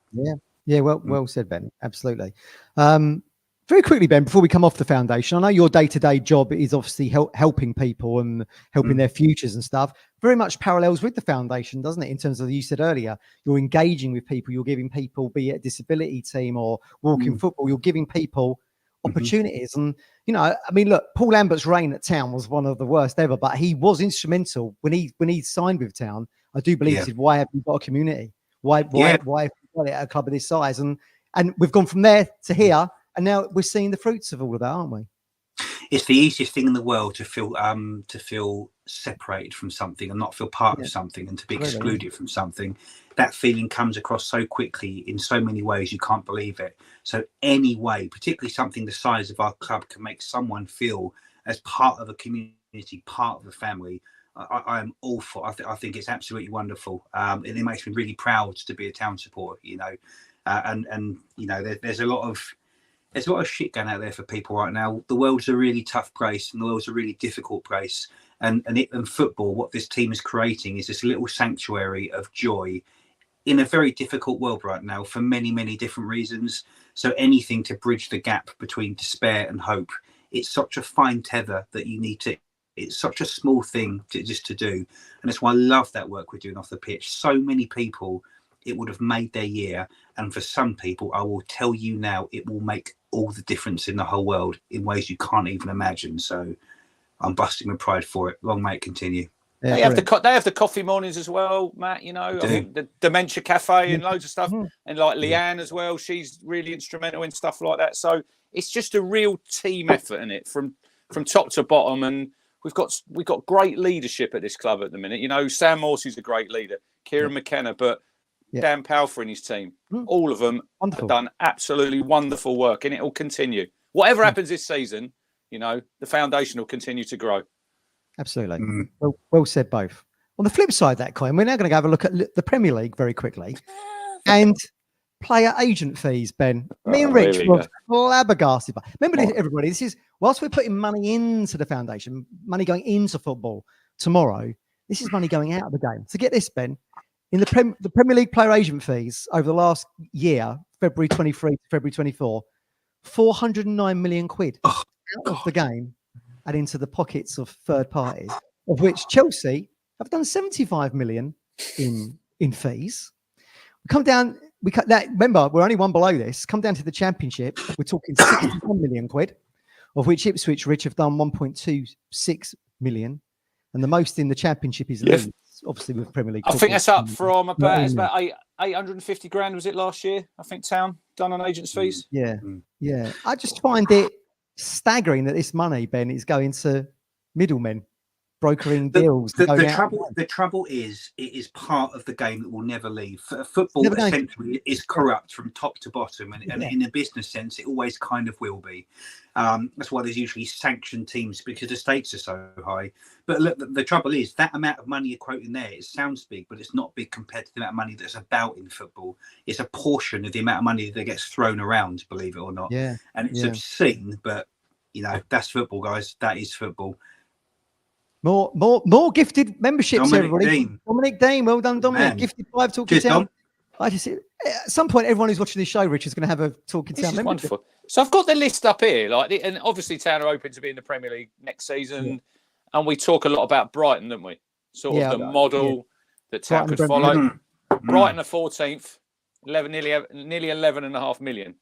S1: Yeah. Well said, Ben. Absolutely. Very quickly, Ben, before we come off the foundation, I know your day-to-day job is obviously helping people and helping their futures and stuff. Very much parallels with the foundation, doesn't it? In terms of, you said earlier, you're engaging with people, you're giving people, be it a disability team or walking football, you're giving people opportunities. And, you know, I mean, look, Paul Lambert's reign at Town was one of the worst ever, but he was instrumental when he signed with Town. I do believe he said, why have you got a community? Why have you got it at a club of this size? And we've gone from there to here. And now we're seeing the fruits of all of that, aren't we?
S2: It's the easiest thing in the world to feel separated from something and not feel part of something, and to be excluded from something. That feeling comes across so quickly in so many ways, you can't believe it. So any way, particularly something the size of our club, can make someone feel as part of a community, part of a family, I am all for. I think it's absolutely wonderful, and it makes me really proud to be a Town supporter. You know, and you know, there's a lot of shit going out there for people right now. The world's a really tough place, and the world's a really difficult place. And football, what this team is creating, is this little sanctuary of joy in a very difficult world right now, for many, many different reasons. So anything to bridge the gap between despair and hope, it's such a fine tether that you need to. It's such a small thing to do, and that's why I love that work we're doing off the pitch. So many people, it would have made their year, and for some people, I will tell you now, it will make all the difference in the whole world in ways you can't even imagine. So I'm busting with pride for it. Long may it continue.
S3: Yeah, they have the coffee mornings as well, Matt. You know, I think the Dementia Cafe and loads of stuff, and like Leanne as well. She's really instrumental in stuff like that. So it's just a real team effort in it, from top to bottom. And we've got great leadership at this club at the minute. You know, Sam Morsey's a great leader, Kieran McKenna, but Dan Palfer and his team, all of them have done absolutely wonderful work, and it will continue. Whatever happens this season, you know, the foundation will continue to grow. Absolutely.
S1: Well said, both. On the flip side of that coin, we're now going to have a look at the Premier League very quickly. And player agent fees, Ben. Me and Rich were flabbergasted. Remember, everybody, this is, whilst we're putting money into the foundation, money going into football tomorrow, this is money going out of the game. So get this, Ben. In the Premier League player agent fees over the last year, February 23 to February 24, 409 million quid out of the game and into the pockets of third parties, of which Chelsea have done 75 million in fees. We come down, we cut that. Remember, we're only one below this. Come down to the Championship, we're talking 61 million quid, of which Ipswich Rich have done 1.26 million, and the most in the Championship is Leeds. Obviously with Premier League.
S3: I think that's up from about 850 grand, was it last year? I think Town done on agents' fees.
S1: Yeah. I just find it staggering that this money, Ben, is going to middlemen, brokering deals.
S2: The trouble is, it is part of the game that will never leave. Football essentially is corrupt from top to bottom, and in a business sense, it always kind of will be. That's why there's usually sanctioned teams, because the stakes are so high. But look, the trouble is, that amount of money you're quoting there, it sounds big, but it's not big compared to the amount of money that's about in football. It's a portion of the amount of money that gets thrown around, believe it or not.
S1: Yeah.
S2: And it's obscene, but you know, that's football, guys. That is football.
S1: More gifted memberships,
S2: Dominic
S1: everybody.
S2: Dean.
S1: Dominic Dean, well done, Dominic. Man. Gifted 5 Talking Town. I just, at some point, everyone who's watching this show, Rich, is going to have a Talking Town membership.
S3: Wonderful. So I've got the list up here, and obviously Town are open to be in the Premier League next season, and we talk a lot about Brighton, don't we? Sort of the model that Town could follow. Brighton are 14th, nearly 11.5 million.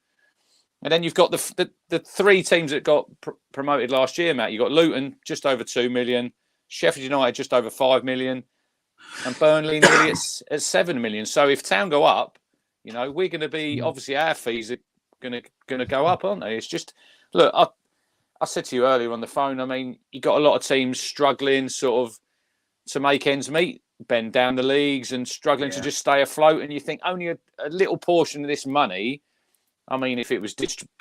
S3: And then you've got the 3 teams that got promoted last year, Matt. You've got Luton, just over 2 million. Sheffield United, just over 5 million. And Burnley nearly at 7 million. So if Town go up, you know, we're going to be, obviously our fees are going to go up, aren't they? It's just, look, I said to you earlier on the phone, I mean, you got a lot of teams struggling sort of to make ends meet, bend down the leagues and struggling to just stay afloat. And you think only a little portion of this money, I mean, if it was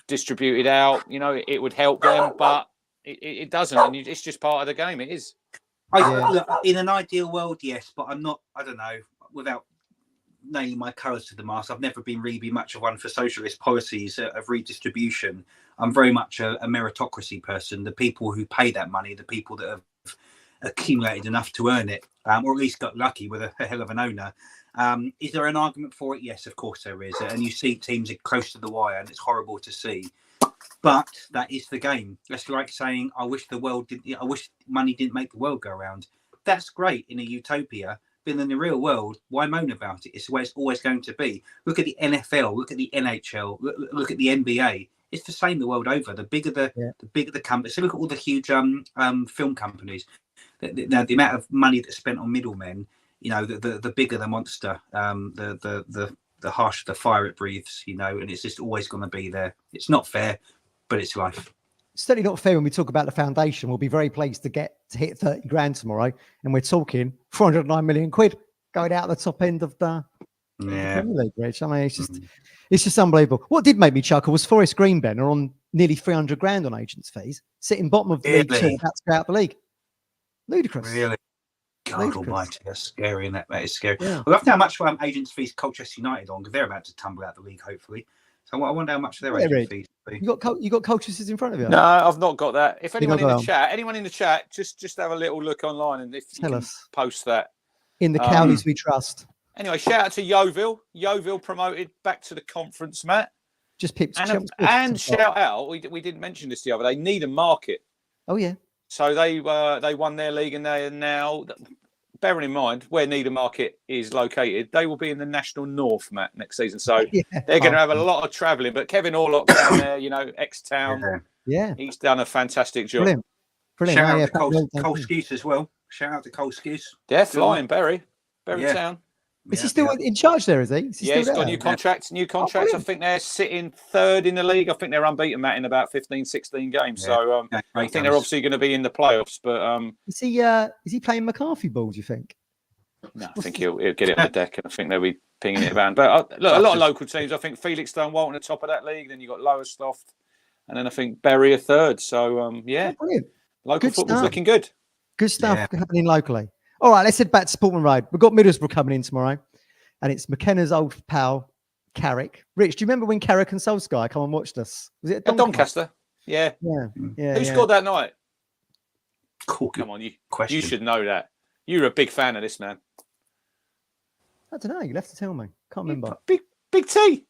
S3: distributed out, you know, it would help them, but it doesn't. And it's just part of the game. It is.
S2: Look, in an ideal world, yes, but I don't know, without nailing my colours to the mast. I've never been really much of one for socialist policies of redistribution. I'm very much a meritocracy person. The people who pay that money, the people that have accumulated enough to earn it, or at least got lucky with a hell of an owner. Is there an argument for it? Yes, of course there is. And you see teams are close to the wire, and it's horrible to see. But that is the game. That's like saying, I wish money didn't make the world go round. That's great in a utopia. But in the real world, why moan about it? It's the way it's always going to be. Look at the NFL, look at the NHL, look at the NBA. It's the same the world over. The bigger the companies. So look at all the huge film companies. The amount of money that's spent on middlemen. You know, the bigger the monster, the harsher the fire it breathes. You know, and it's just always going to be there. It's not fair, but it's life.
S1: It's certainly not fair when we talk about the foundation. We'll be very pleased to hit 30 grand tomorrow, and we're talking 409 million quid going out the top end of the Premier League, Rich. I mean, it's just unbelievable. What did make me chuckle was Forest Green, Ben, are on nearly 300 grand on agents' fees, sitting bottom of the League Two, about to go out the league. Ludicrous.
S2: Really? God almighty, that's scary, and that is scary. Yeah. We'll have to know how much agents' fees Colchester United on, because they're about to tumble out the league, hopefully. So I wonder how much their agent fees be. You got Colchester's in front of you?
S3: No, I've not got that. If anyone in the chat, just have a little look online, and if you can post that.
S1: In the counties we trust.
S3: Anyway, shout out to Yeovil. Yeovil promoted back to the conference, Matt.
S1: Just picked.
S3: And shout out, we didn't mention this the other day, Needham Market.
S1: Oh, yeah.
S3: So they won their league, and they are now, bearing in mind where Needham Market is located, they will be in the National North, Matt, next season. So they're going to have a lot of travelling. But Kevin Orlock down there, you know, ex-town, he's done a fantastic job.
S1: Brilliant.
S2: Shout out to Cole Skuse as well. Shout out to Cole Skuse.
S3: Yeah, flying Berry Town.
S1: Is he still in charge there, is he?
S3: He's got new contracts. I think they're sitting third in the league. I think they're unbeaten, Matt, in about 15, 16 games. So I think they're obviously going to be in the playoffs. But
S1: is he playing McCarthy ball, do you think?
S3: No, I think he'll get it on the deck, and I think they'll be pinging it around. But look, a lot of local teams. I think Felixstowe, Walton at the top of that league. Then you've got Lowestoft, and then I think Bury a third. So local football's looking good.
S1: Good stuff happening locally. All right, let's head back to Sportman Road. We've got Middlesbrough coming in tomorrow, and it's McKenna's old pal, Carrick. Rich, do you remember when Carrick and Solskjaer come and watched us? Was it at
S3: Doncaster? Yeah. Who scored that night?
S2: Cool.
S3: Come on, you should know that. You're a big fan of this man.
S1: I don't know. You'll have to tell me. Can't remember.
S3: Big T.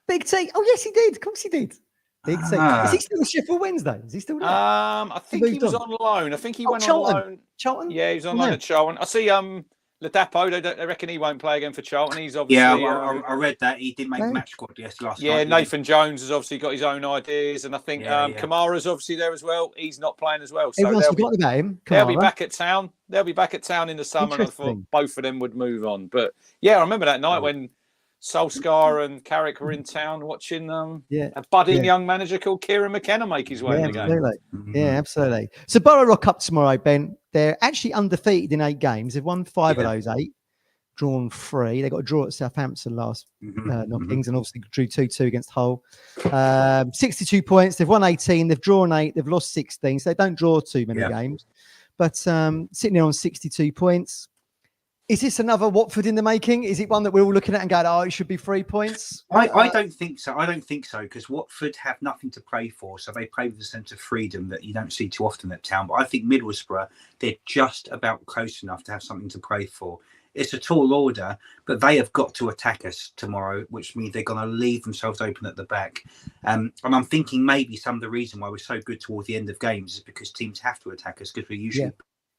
S1: Big T. Oh, yes, he did. Of course he did. Big T. Is he still in Sheffield Wednesday? Is he still there?
S3: I think he was on loan. I think he went on loan.
S1: Charlton?
S3: Yeah, he was on loan at Charlton. I see Ladapo, they reckon he won't play again for Charlton. He's obviously...
S2: Yeah, I read that. He didn't make the match squad last night.
S3: Yeah, Nathan Jones has obviously got his own ideas, and I think Kamara's obviously there as well. He's not playing as well. So
S1: everyone's forgotten about him.
S3: They'll be back at town. They'll be back at town in the summer, and I thought both of them would move on. But yeah, I remember that night when Solskjaer and Carrick were in town watching a budding young manager called Kieran McKenna make his way in the game.
S1: Yeah, absolutely. So Borough rock up tomorrow, Ben. They're actually undefeated in 8 games. They've won 5 of those 8, drawn 3. They got a draw at Southampton last knockings, and obviously drew 2-2 against Hull. 62 points. They've won 18. They've drawn 8. They've lost 16. So they don't draw too many games. But sitting there on 62 points. Is this another Watford in the making? Is it one that we're all looking at and going, oh, it should be 3 points?
S2: I don't think so. I don't think so, because Watford have nothing to play for. So they play with a sense of freedom that you don't see too often at town. But I think Middlesbrough, they're just about close enough to have something to play for. It's a tall order, but they have got to attack us tomorrow, which means they're going to leave themselves open at the back. And I'm thinking maybe some of the reason why we're so good towards the end of games is because teams have to attack us, because we're usually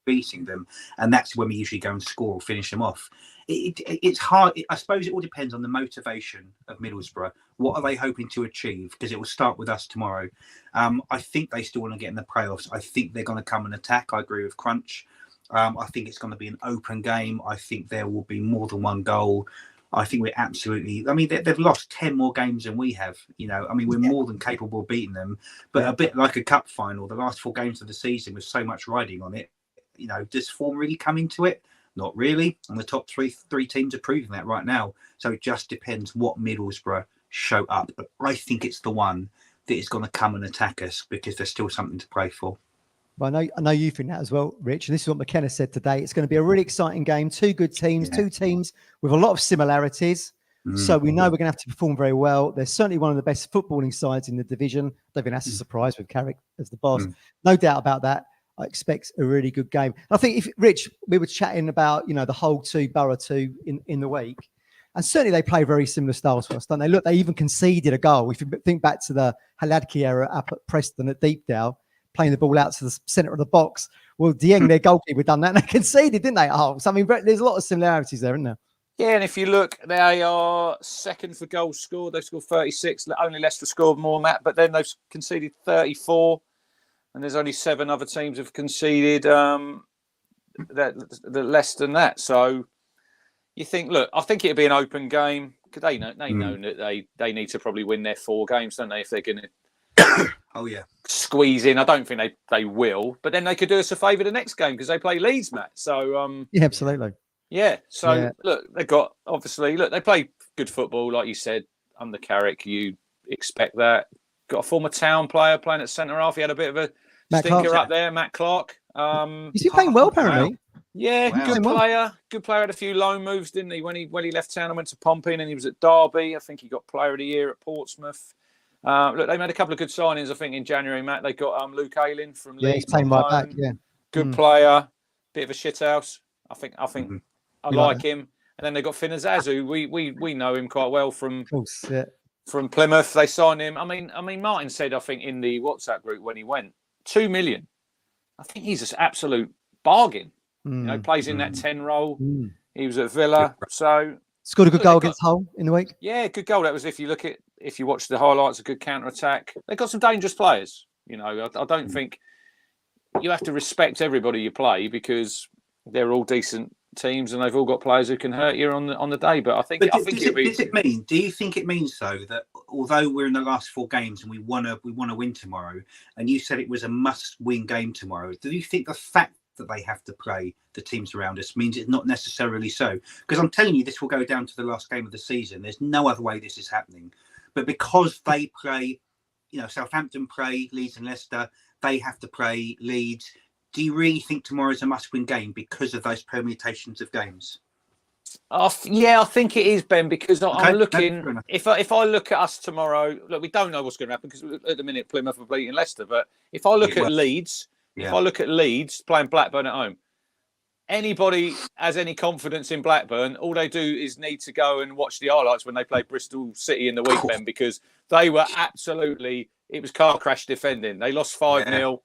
S2: beating them, and that's when we usually go and score or finish them off. It's hard. I suppose it all depends on the motivation of Middlesbrough. What are they hoping to achieve? Because it will start with us tomorrow. I think they still want to get in the playoffs. I think they're going to come and attack. I agree with Crunch. I think it's going to be an open game. I think there will be more than one goal. I think we're absolutely... I mean, they've lost 10 more games than we have. You know, I mean, we're more than capable of beating them. But a bit like a cup final, the last 4 games of the season with so much riding on it, you know, does form really come into it? Not really. And the top three teams are proving that right now. So it just depends what Middlesbrough show up. But I think it's the one that is going to come and attack us, because there's still something to play for.
S1: Well, I know you think that as well, Rich. And this is what McKenna said today. It's going to be a really exciting game. Two good teams, two teams with a lot of similarities. So we know we're going to have to perform very well. They're certainly one of the best footballing sides in the division. I don't think that's a surprise with Carrick as the boss. No doubt about that. I expect a really good game. I think, if Rich, we were chatting about, the Hull 2, Borough 2 in the week. And certainly they play very similar styles for us, don't they? Look, they even conceded a goal. If you think back to the Haladki era up at Preston at Deepdale, playing the ball out to the centre of the box. Well, Dieng, their goalkeeper, done that and they conceded, didn't they? Oh, so I mean, there's a lot of similarities there, isn't there?
S3: Yeah, and if you look, they are second for goals scored. They've scored 36. Only Leicester scored more than that, but then they've conceded 34. And there's only 7 other teams have conceded that less than that. So you think, look, I think it'd be an open game. Because they know that they need to probably win their 4 games, don't they? If they're going to squeeze in. I don't think they will. But then they could do us a favour the next game because they play Leeds, Matt. So
S1: yeah, absolutely.
S3: Yeah. So look, they got they play good football, like you said, under Carrick. You expect that. Got a former Town player playing at centre half. He had a bit of a stinker up there, Matt Clark.
S1: Is he playing well, apparently?
S3: Yeah, good player. Good player. Had a few loan moves, didn't he? When he left Town and went to Pompey, and he was at Derby. I think he got Player of the Year at Portsmouth. Look, they made a couple of good signings. I think in January, Matt, they got Luke Ayling from Leeds.
S1: Yeah, he's playing right back. Yeah,
S3: good player. Bit of a shithouse. I think I like him. And then they got Finn Azazu. We know him quite well from Plymouth. They signed him. I mean, Martin said, I think in the WhatsApp group when he went, 2 million. I think he's an absolute bargain. Plays in that 10 role. He was at Villa, so
S1: scored a good goal against Hull in the week.
S3: Yeah, good goal. That was if you watch the highlights, a good counter attack. They've got some dangerous players. I don't think you have to respect everybody you play because they're all decent teams and they've all got players who can hurt you on the day. But I think
S2: do you think it means though that although we're in the last 4 games and we want to win tomorrow, and you said it was a must-win game tomorrow, do you think the fact that they have to play the teams around us means it's not necessarily so? Because I'm telling you, this will go down to the last game of the season. There's no other way this is happening. But because they play, Southampton play Leeds and Leicester, they have to play Leeds. Do you really think tomorrow's a must-win game because of those permutations of games?
S3: Yeah, I think it is, Ben, because I'm looking. If I look at us tomorrow, look, we don't know what's going to happen because at the minute Plymouth are beating Leicester. But if I look at Leeds. Yeah. If I look at Leeds playing Blackburn at home, anybody has any confidence in Blackburn, all they do is need to go and watch the highlights when they play Bristol City in the weekend because they were it was car crash defending. They lost 5-0.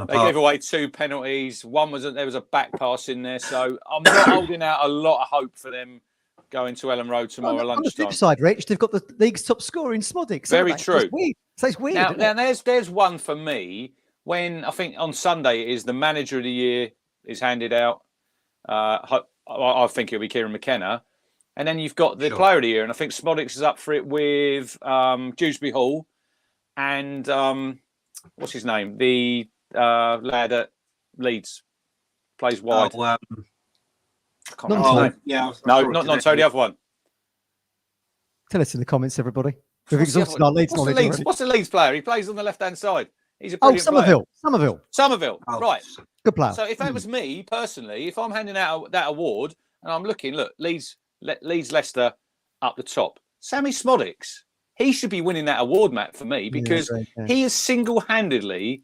S3: They gave away 2 penalties. There was a back pass in there. So I'm not holding out a lot of hope for them going to Ellen Road tomorrow lunchtime.
S1: On the flip side, Rich, they've got the league's top scorer in Smodic.
S3: Very true.
S1: It's weird.
S3: Now there's one for me. When I think on Sunday it is the manager of the year is handed out. I think it'll be Kieran McKenna. And then you've got the player of the year. And I think Smodics is up for it with Dewsbury Hall and what's his name? The lad at Leeds. Plays wide.
S1: Not
S3: Nonto, the other one.
S1: Tell us in the comments, everybody.
S3: What's the Leeds player? He plays on the left-hand side. He's a brilliant
S1: Somerville.
S3: Right.
S1: Good player.
S3: So if that was me personally, if I'm handing out that award and I'm looking, Leeds Leicester up the top. Sammy Smodics, he should be winning that award, Matt, for me because he has single-handedly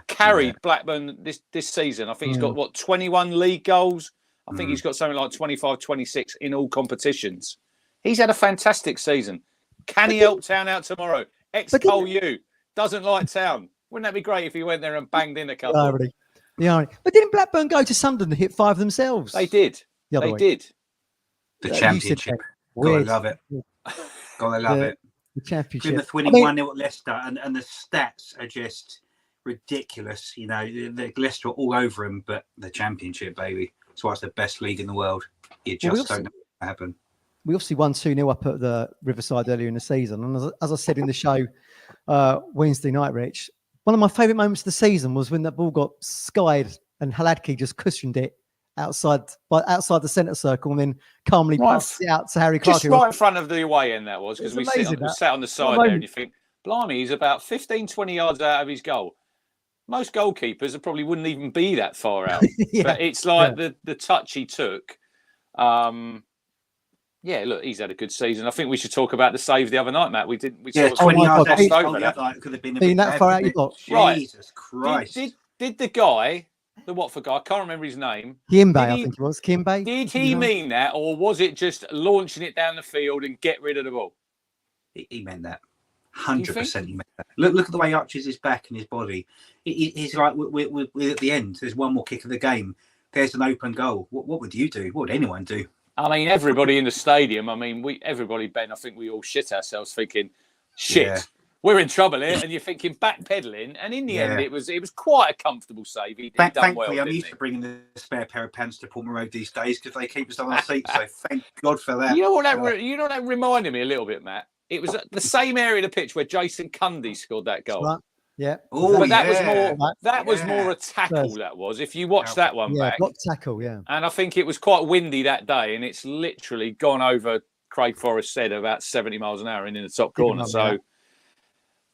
S3: carried Blackburn this season. I think he's got 21 league goals. I think he's got something like 25, 26 in all competitions. He's had a fantastic season. Can he help Town out tomorrow? Ex-Cole U doesn't like Town. Wouldn't that be great if he went there and banged in a couple?
S1: Yeah, but didn't Blackburn go to Sunderland and hit 5 themselves?
S3: They did. They did.
S2: The championship. Gotta love it. Gotta love it.
S1: The championship.
S2: Plymouth winning 1-0 at Leicester, and the stats are just ridiculous. The Leicester are all over him, but the championship, baby. That's why it's the best league in the world. You just don't know what happened. We
S1: obviously won 2-0 up at the Riverside earlier in the season. And as I said in the show Wednesday night, Rich, one of my favourite moments of the season was when that ball got skied and Haladki just cushioned it outside the centre circle and then calmly passed it out to Harry Clark.
S3: Just right in front of the away end that was, because we sat on the side there and you think, blimey, he's about 15, 20 yards out of his goal. most goalkeepers probably wouldn't even be that far out.
S1: Yeah.
S3: But it's like the touch he took. Yeah, look, he's had a good season. I think we should talk about the save the other night, Matt. We
S2: 20
S3: sort
S2: yards
S3: of
S2: out
S3: over that.
S2: Could have been a
S1: Being
S2: bit
S1: that far out your box.
S3: Right.
S2: Jesus Christ.
S3: Did the guy, the Watford guy, I can't remember his name.
S1: Kimbe, I think it was. Kimbe?
S3: Did he mean that, or was it just launching it down the field and get rid of the ball?
S2: He meant that. 100% he meant that. Look at the way he arches his back and his body. He's like, we're at the end. There's one more kick of the game. There's an open goal. What would you do? What would anyone do?
S3: I mean, everybody in the stadium. I mean, everybody, Ben. I think we all shit ourselves thinking, "Shit, we're in trouble here." And you're thinking backpedaling, and in the end, it was quite a comfortable save. He done
S2: Thankfully,
S3: well.
S2: I'm used to bringing the spare pair of pants to Portman Road these days because they keep us on our seats. So thank God for that.
S3: You know what that reminded me a little bit, Matt. It was the same area of the pitch where Jason Cundy scored that goal.
S1: Right. Yeah.
S2: Oh,
S3: but that
S2: yeah.
S3: was more a tackle. That was. If you watch that one back,
S1: block tackle. Yeah.
S3: and I think it was quite windy that day, and it's literally gone over Craig Forrest said about 70 miles an hour in the top corner. So,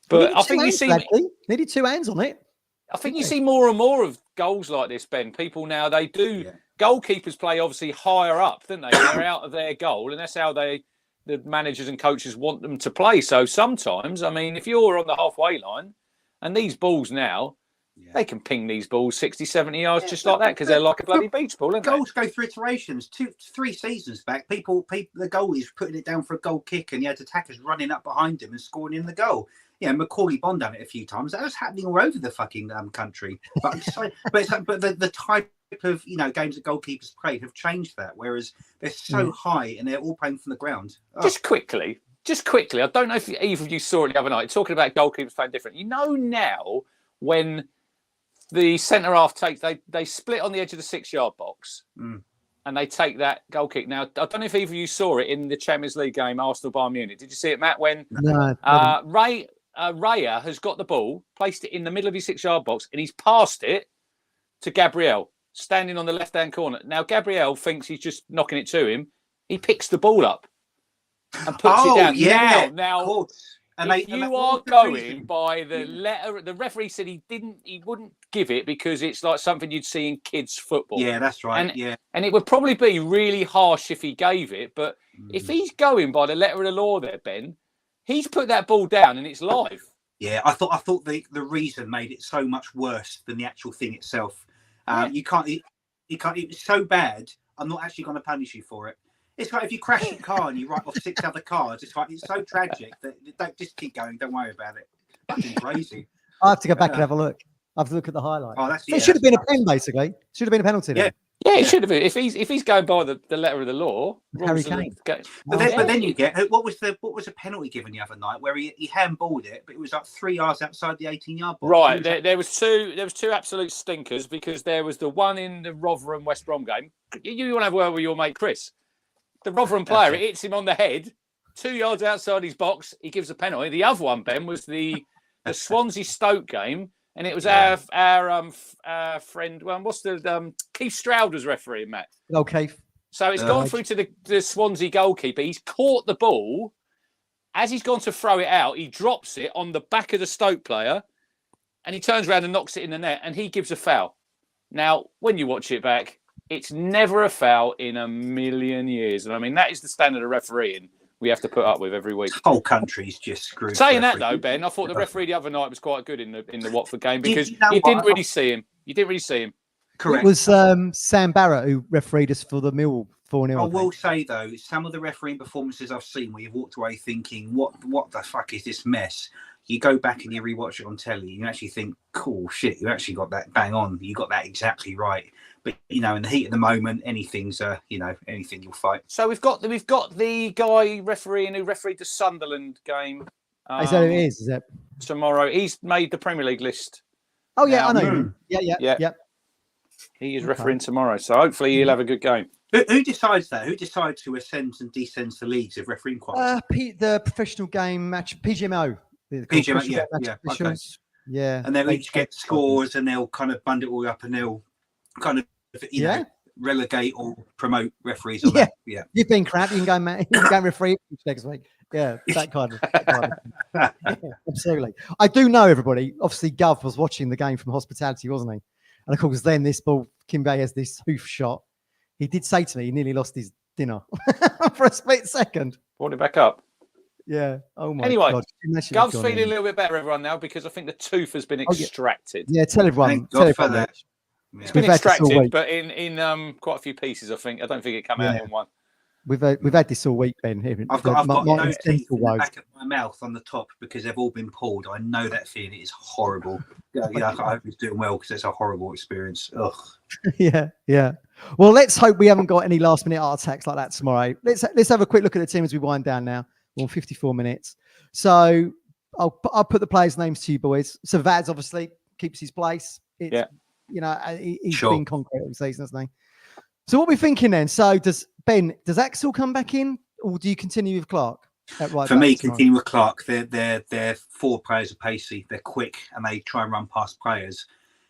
S3: but I think you see
S1: needed 2 hands on it.
S3: I think you see more and more of goals like this, Ben. People now they do.
S2: Yeah.
S3: Goalkeepers play obviously higher up, don't they? They're out of their goal, and that's how the managers and coaches want them to play. So sometimes, I mean, if you're on the halfway line. And these balls now, they can ping these balls 60, 70 yards just like that because they're like a bloody beach ball, aren't they?
S2: Goals go through iterations. 2-3 seasons back, the goalie's putting it down for a goal kick and he had attackers running up behind him and scoring in the goal. Yeah, Macaulay Bond done it a few times. That was happening all over the fucking country. But the type of games that goalkeepers play have changed that. Whereas they're so high and they're all playing from the ground. Just quickly, I don't know if either of you saw it the other night, talking about goalkeepers playing different. You know now when the centre-half takes, they split on the edge of the 6-yard box and they take that goal kick. Now, I don't know if either of you saw it in the Champions League game, Arsenal-Bayern Munich. Did you see it, Matt? When Raya has got the ball, placed it in the middle of his 6-yard box and he's passed it to Gabriel, standing on the left-hand corner. Now, Gabriel thinks he's just knocking it to him. He picks the ball up. And puts it down. Yeah,
S3: now if you are going by the letter, the referee said he wouldn't give it because it's like something you'd see in kids' football.
S2: Yeah, that's right.
S3: And it would probably be really harsh if he gave it. But if he's going by the letter of the law there, Ben, he's put that ball down and it's live.
S2: Yeah, I thought the reason made it so much worse than the actual thing itself. You can't. It's so bad. I'm not actually going to punish you for it. It's like if you crash your car and you write off 6 other cars. It's like it's so tragic that don't just keep going. Don't worry about it. Fucking crazy.
S1: I have to go back and have a look. I have to look at the highlight.
S2: Oh,
S1: it should have been a pen, basically. Should have been a penalty.
S2: Yeah,
S3: it should have been. If he's going by the letter of the law,
S1: Harry Kane.
S2: But then you get what was the penalty given the other night where he handballed it, but it was like 3 yards outside the 18-yard box.
S3: Right, there was two absolute stinkers because there was the one in the Rotherham West Brom game. You want to have a word with your mate Chris. The Rotherham player, it hits him on the head, 2 yards outside his box. He gives a penalty. The other one, Ben, was the Swansea Stoke game, and it was our friend. Well, what's the Keith Stroud was refereeing, Matt.
S1: Oh, Keith.
S3: So it's gone through to the Swansea goalkeeper. He's caught the ball. As he's gone to throw it out, he drops it on the back of the Stoke player, and he turns around and knocks it in the net, and he gives a foul. Now, when you watch it back, it's never a foul in a million years. And I mean, that is the standard of refereeing we have to put up with every week.
S2: The whole country's just screwed.
S3: Saying that though, Ben, I thought the referee the other night was quite good in the Watford game because you didn't really see him. You didn't really see him.
S2: Correct.
S1: It was Sam Barrett who refereed us for the Mill 4-0.
S2: I will say though, some of the refereeing performances I've seen where you've walked away thinking, what the fuck is this mess? You go back and you rewatch it on telly, you actually think, cool shit, you actually got that bang on. You got that exactly right. But in the heat of the moment, anything's anything you'll fight.
S3: So we've got the guy refereeing who refereed the Sunderland game.
S1: Is that who it is? Is that
S3: tomorrow? He's made the Premier League list.
S1: Oh yeah, I know. Yeah.
S3: He is refereeing tomorrow, so hopefully he'll have a good game.
S2: Who decides that? Who decides who ascends and descends the leagues of refereeing quality?
S1: The professional game match, PGMO.
S2: PGMO, yeah. And they'll each get scores and they'll kind of bund it all up and they'll kind of, relegate or promote referees.
S1: Yeah. You've been crap. You can go referee next week. Yeah, that kind of thing. Yeah, absolutely. I do know, everybody. Obviously, Gov was watching the game from hospitality, wasn't he? And of course, then this ball, Kimbe has this hoof shot. He did say to me he nearly lost his dinner for a split second.
S3: Brought it back up.
S1: Yeah. Oh my
S3: anyway,
S1: God.
S3: Gov's feeling a little bit better, everyone, now, because I think the tooth has been extracted.
S1: Yeah, tell everyone.
S2: Tell everyone that.
S3: It's been extracted, but in quite a few pieces, I think. I don't think it came out in one.
S1: We've had this all week, Ben. Here.
S2: I've got no teeth in the back of my mouth on the top because they've all been pulled. I know that feeling. It is horrible. I hope he's doing well because it's a horrible experience. Ugh. Yeah. Well, let's hope we haven't got any last-minute heart attacks like that tomorrow. Let's have a quick look at the team as we wind down now. We're on 54 minutes. So I'll put the players' names to you, boys. So Vads obviously keeps his place. He's been concrete all season, hasn't he? So what are we thinking then? So does Axel come back in, or do you continue with Clark? For me, continue with Clark. They're 4 players are pacey. They're quick and they try and run past players.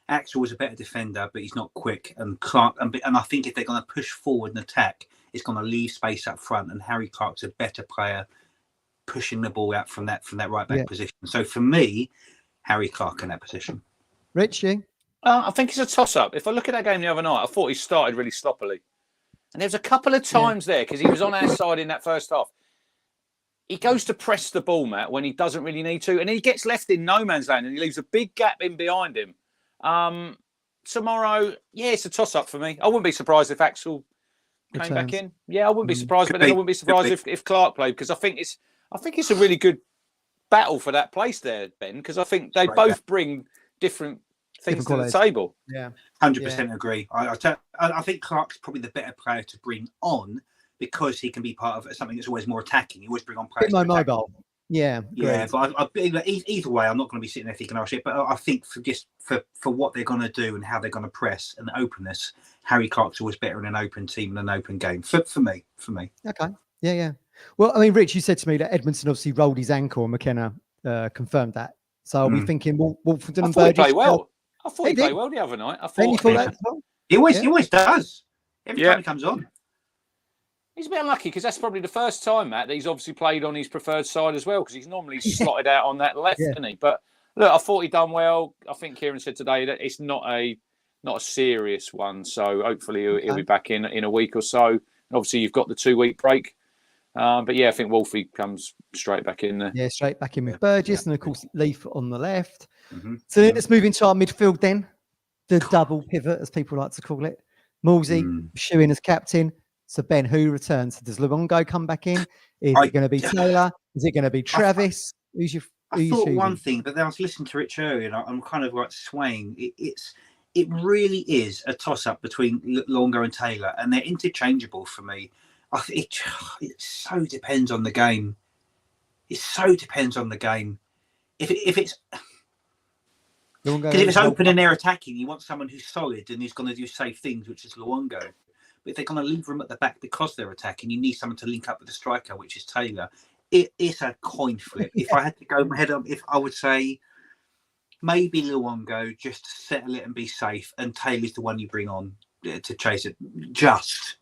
S2: Axel was a better defender, but he's not quick. And Clark, and I think if they're going to push forward and attack, it's going to leave space up front. And Harry Clark's a better player, pushing the ball out from that right back position. So for me, Harry Clark in that position.
S1: Rich, you?
S3: I think it's a toss-up. If I look at that game the other night, I thought he started really sloppily. And there was a couple of times there, because he was on our side in that first half. He goes to press the ball, Matt, when he doesn't really need to. And he gets left in no man's land and he leaves a big gap in behind him. Tomorrow, it's a toss-up for me. I wouldn't be surprised if Axel came back in. Yeah, I wouldn't be surprised, but then I wouldn't be surprised if Clark played, because I think it's a really good battle for that place there, Ben, because I think they both bring different things to the table.
S1: Yeah,
S2: 100% agree. I think Clark's probably the better player to bring on because he can be part of something that's always more attacking. You always bring on players.
S1: More mobile. Yeah,
S2: but either way, I'm not going to be sitting there thinking, oh shit. But I think for what they're going to do and how they're going to press and openness, Harry Clark's always better in an open team and an open game. For me.
S1: Okay. Yeah. Well, I mean, Rich, you said to me that Edmondson obviously rolled his ankle and McKenna confirmed that. So are we thinking Wolverton and Burgess?
S3: I thought he played well the other night.
S2: He always does. Every time he comes on.
S3: He's a bit unlucky because that's probably the first time, Matt, that he's obviously played on his preferred side as well, because he's normally slotted out on that left, isn't he? But look, I thought he'd done well. I think Kieran said today that it's not a serious one, so hopefully he'll be back in a week or so. And obviously, you've got the 2-week break. But I think Wolfie comes straight back in there. Yeah,
S1: straight back in with Burgess, and of course Leaf on the left. So let's move into our midfield then. The double pivot, as people like to call it. Moulsey, Shuin as captain. So Ben, who returns? Does Luongo come back in? Is it going to be Taylor? Is it going to be Travis?
S2: I thought one thing, but then I was listening to Rich earlier, and I'm kind of like swaying. It really is a toss-up between Luongo and Taylor, and they're interchangeable for me. It so depends on the game. It so depends on the game. If it's because if it's open and they're attacking, you want someone who's solid and who's going to do safe things, which is Luongo. But if they're going to leave room at the back because they're attacking, you need someone to link up with the striker, which is Taylor. It's a coin flip. If I had to go head up, if I would say maybe Luongo just to settle it and be safe, and Taylor's the one you bring on to chase it. Just.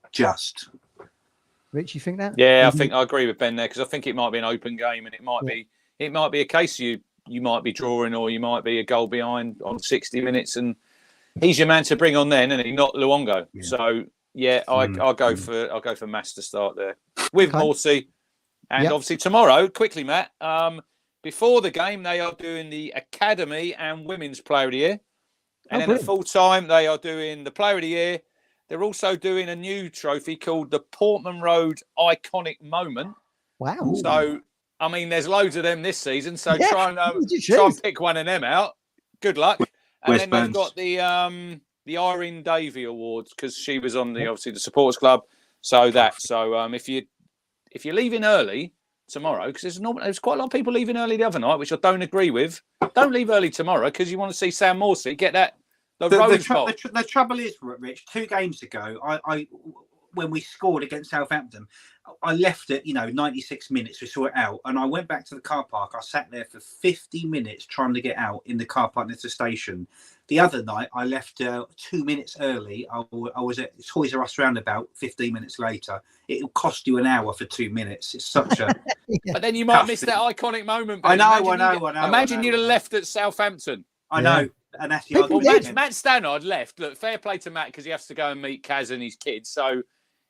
S1: Rich, you think that?
S3: Yeah, I agree with Ben there, because I think it might be an open game, and it might be a case you might be drawing, or you might be a goal behind on 60 minutes, and he's your man to bring on then, and not Luongo. Yeah. So I'll go for Mass to start there with Morsey, and obviously tomorrow. Quickly, Matt. Before the game, they are doing the Academy and Women's Player of the Year, and then at full time they are doing the Player of the Year. They're also doing a new trophy called the Portman Road Iconic Moment.
S1: Wow!
S3: So I mean, there's loads of them this season. So try and pick one of them out. Good luck. And then they've got the Irene Davey Awards, because she was on obviously the supporters club. So if you're leaving early tomorrow, because there's quite a lot of people leaving early the other night, which I don't agree with. Don't leave early tomorrow, because you want to see Sam Morsey get that.
S2: The trouble is, Rich, 2 games ago, I when we scored against Southampton, I left it, 96 minutes, we saw it out, and I went back to the car park. I sat there for 50 minutes trying to get out in the car park next to the station. The other night, I left 2 minutes early. I was at Toys R Us roundabout 15 minutes later. It'll cost you an hour for 2 minutes. It's such a.
S1: Yeah.
S3: But then you might miss that iconic moment.
S2: I
S3: Ben.
S2: know.
S3: Imagine you'd have left at Southampton.
S2: I know. And that's the
S1: People
S2: argument.
S1: live.
S3: Matt Stannard left. Look, fair play to Matt because he has to go and meet Kaz and his kids. So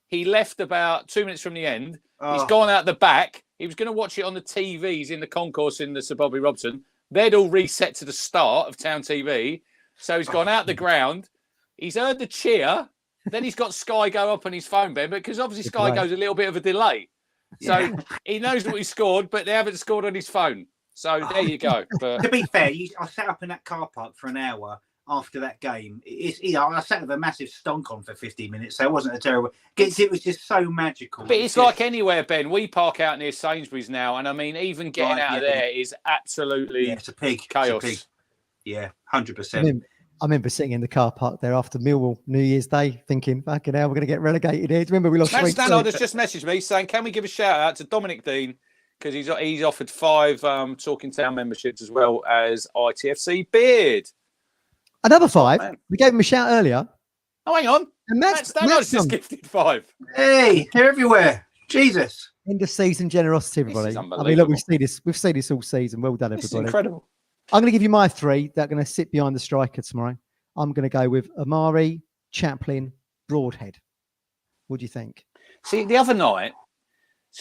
S3: he left about 2 minutes from the end. He's gone out the back. He was going to watch it on the TVs in the concourse in the Sir Bobby Robson. They'd all reset to the start of Town TV. So he's gone out the ground. He's heard the cheer. Then he's got Sky go up on his phone, Ben, because obviously Sky goes a little bit of a delay. So he knows what he scored, but they haven't scored on his phone. So there you go. But
S2: to be fair, I sat up in that car park for an hour after that game. I sat with a massive stonk on for 15 minutes, so it wasn't a terrible. It was just so magical.
S3: But it's like anywhere, Ben. We park out near Sainsbury's now, and I mean, even getting out of there is absolutely
S2: it's a pig.
S3: chaos.
S2: It's a pig. Yeah, 100%.
S1: I remember sitting in the car park there after Millwall New Year's Day thinking, fucking hell, we're going to get relegated here. Do you remember we lost?
S3: Matt Stannard has just messaged me saying, can we give a shout out to Dominic Dean because he's offered 5 Talking Town memberships as well as ITFC Beard.
S1: Another 5.
S3: man.
S1: We gave him a shout earlier.
S3: Oh, hang on.
S1: And
S3: Matt Stannard's just gifted 5.
S2: Hey, they're everywhere. Jesus.
S1: End of season generosity,
S3: This is
S1: everybody. I mean, look, we've seen this all season. Well done,
S3: This is
S1: everybody.
S3: incredible.
S1: I'm going to give you my 3 that are going to sit behind the striker tomorrow. I'm going to go with Amari, Chaplin, Broadhead. What do you think?
S3: See, the other night,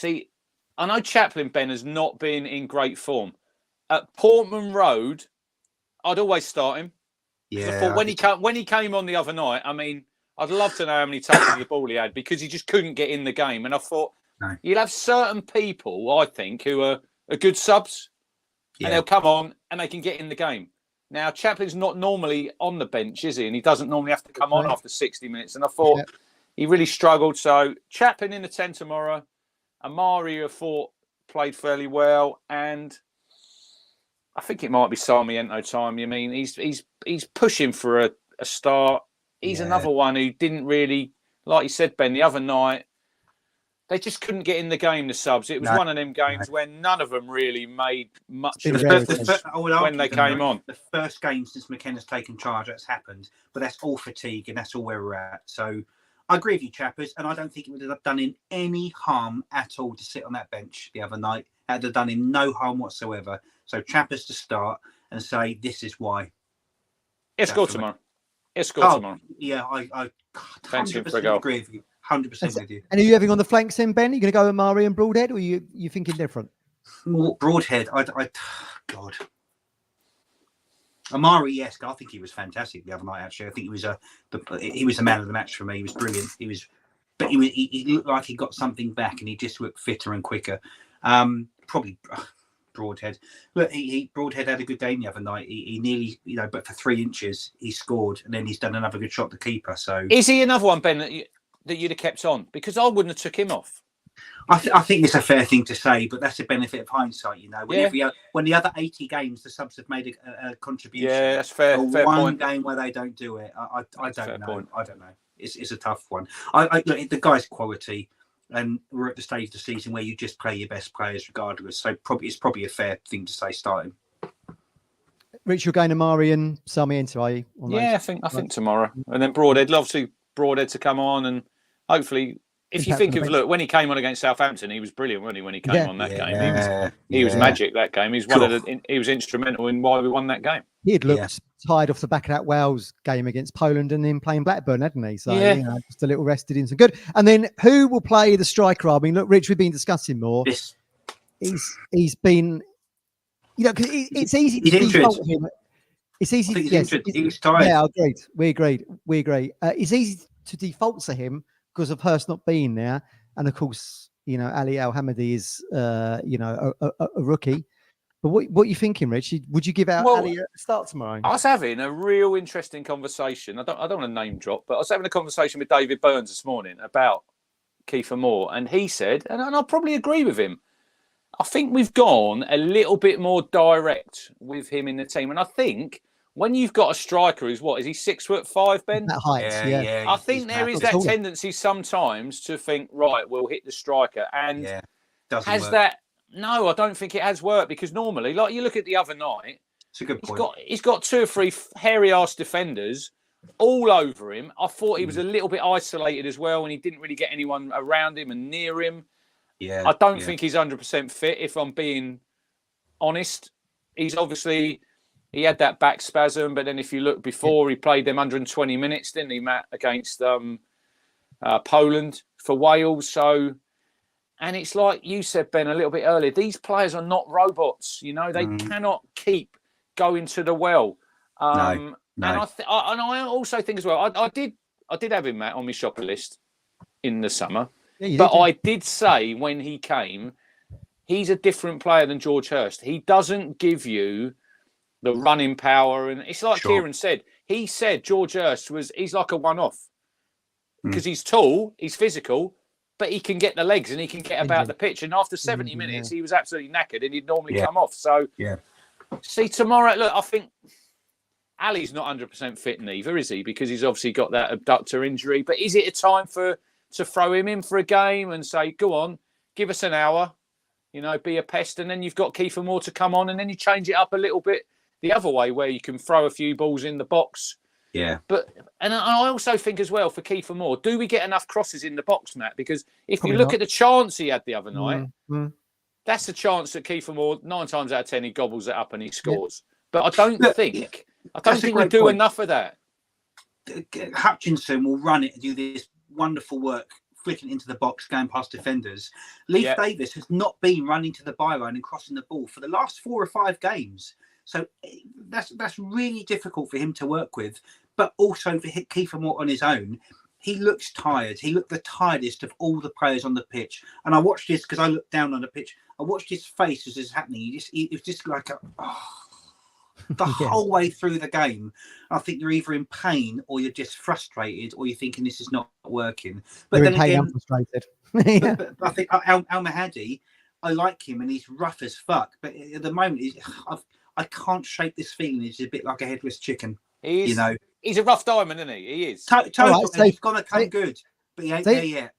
S3: I know Chaplin, Ben, has not been in great form. At Portman Road, I'd always start him.
S2: Yeah.
S3: I thought when he came on the other night, I mean, I'd love to know how many touches the ball he had because he just couldn't get in the game. And I thought you'll have certain people, I think, who are good subs, and they'll come on and they can get in the game. Now, Chaplin's not normally on the bench, is he? And he doesn't normally have to come on after 60 minutes. And I thought he really struggled. So Chaplin in the 10 tomorrow. Amari, I thought, played fairly well. And I think it might be Sarmiento time. I mean, he's pushing for a start. He's another one who didn't really, like you said, Ben, the other night, they just couldn't get in the game, the subs. It was one of them games where none of them really made much of when they came on.
S2: The first game since McKenna's taken charge, that's happened. But that's all fatigue, and that's all where we're at. So I agree with you, chappers, and I don't think it would have done him any harm at all to sit on that bench the other night. It would have done him no harm whatsoever. So chappers to start and say, this is why.
S3: It's score tomorrow. It's score tomorrow.
S2: Yeah, I 100% agree with you. 100% with you.
S1: And are you having on the flanks then, Ben? Are you going to go with Amari and Broadhead, or are you thinking different?
S2: Broadhead, God. Amari, yes, I think he was fantastic the other night. Actually, I think he was the man of the match for me. He was brilliant. But he looked like he got something back, and he just looked fitter and quicker. Probably Broadhead. Look, Broadhead had a good game the other night. He nearly, but for 3 inches he scored, and then he's done another good shot at the keeper. So
S3: is he another one, Ben, that you'd have kept on? Because I wouldn't have took him off.
S2: I think it's a fair thing to say, but that's the benefit of hindsight, When the other 80 games, the subs have made a contribution.
S3: Yeah, that's fair. Fair
S2: one
S3: point.
S2: game where they don't do it, I don't know. Point. I don't know. It's a tough one. Look, the guy's quality, and we're at the stage of the season where you just play your best players regardless. So it's probably a fair thing to say starting.
S1: Rich, you're going to Amari and Sarmiento, are you?
S3: Yeah, I think tomorrow, and then Broadhead. Obviously, Broadhead to come on, and hopefully. If you think of when he came on against Southampton, he was brilliant, wasn't he? When he came on that game, he was magic. That game, he was instrumental in why we won that game.
S1: He had looked tired off the back of that Wales game against Poland, and then playing Blackburn, hadn't he? So just a little rested in some good. And then who will play the striker? I mean, look, Rich, we've been discussing more. He's been, because it's easy to default him. It's easy.
S2: He was tired.
S1: Yeah, We agreed. It's easy to default to him because of Hurst not being there, and of course, Ali Al Hamadi is, a rookie. But what are you thinking, Rich? Would you give out Ali at the start tomorrow?
S3: I was having a real interesting conversation. I don't want to name drop, but I was having a conversation with David Burns this morning about Kiefer Moore, and he said, and I'll probably agree with him, I think we've gone a little bit more direct with him in the team, and I think. When you've got a striker who's is he 6'5", Ben?
S1: That height, yeah.
S3: I think there is that tendency sometimes to think, right, we'll hit the striker. And
S2: doesn't
S3: has
S2: work.
S3: that? No, I don't think it has worked because normally, like you look at the other night,
S2: It's a good point.
S3: He's got 2 or 3 hairy-ass defenders all over him. I thought he was a little bit isolated as well, and he didn't really get anyone around him and near him.
S2: Yeah,
S3: I don't think he's 100% fit, if I'm being honest. He's obviously... He had that back spasm, but then if you look before, he played them 120 minutes, didn't he, Matt, against Poland for Wales. So, and it's like you said, Ben, a little bit earlier, these players are not robots. You know, they cannot keep going to the well.
S2: No.
S3: And I also think as well, I did have him, Matt, on my shopper list in the summer. But I did say when he came, he's a different player than George Hurst. He doesn't give you the running power, and it's like Kieran said. He said George Hurst he's like a one-off because he's tall, he's physical, but he can get the legs and he can get about the pitch. And after 70 minutes, he was absolutely knackered, and he'd normally come off. So, see, tomorrow, look, I think Ali's not 100% fit neither, is he? Because he's obviously got that abductor injury. But is it a time to throw him in for a game and say, go on, give us an hour, you know, be a pest, and then you've got Kiefer Moore to come on, and then you change it up a little bit the other way where you can throw a few balls in the box. Yeah. And I also think as well for Kiefer Moore, do we get enough crosses in the box, Matt? Because if you look at the chance he had the other night, that's a chance that Kiefer Moore, 9 times out of 10, he gobbles it up and he scores. But I don't think we do enough of that.
S2: Hutchinson will run it and do this wonderful work, flicking into the box, going past defenders. Leif Davis has not been running to the byline and crossing the ball for the last 4 or 5 games. So that's really difficult for him to work with. But also for Kiefer Moore on his own, he looks tired. He looked the tiredest of all the players on the pitch. And I watched this because I looked down on the pitch. I watched his face as this was happening. It was just like the whole way through the game. I think you're either in pain or you're just frustrated or you're thinking this is not working. But
S1: you're
S2: then
S1: in pain,
S2: again,
S1: I'm frustrated.
S2: but I think Al Mahadi, I like him and he's rough as fuck. But at the moment, I can't shake this feeling. He's a bit like a headless chicken. He's
S3: a rough diamond, isn't he? He is.
S2: Totally. So he's going to come good, but he ain't there yet.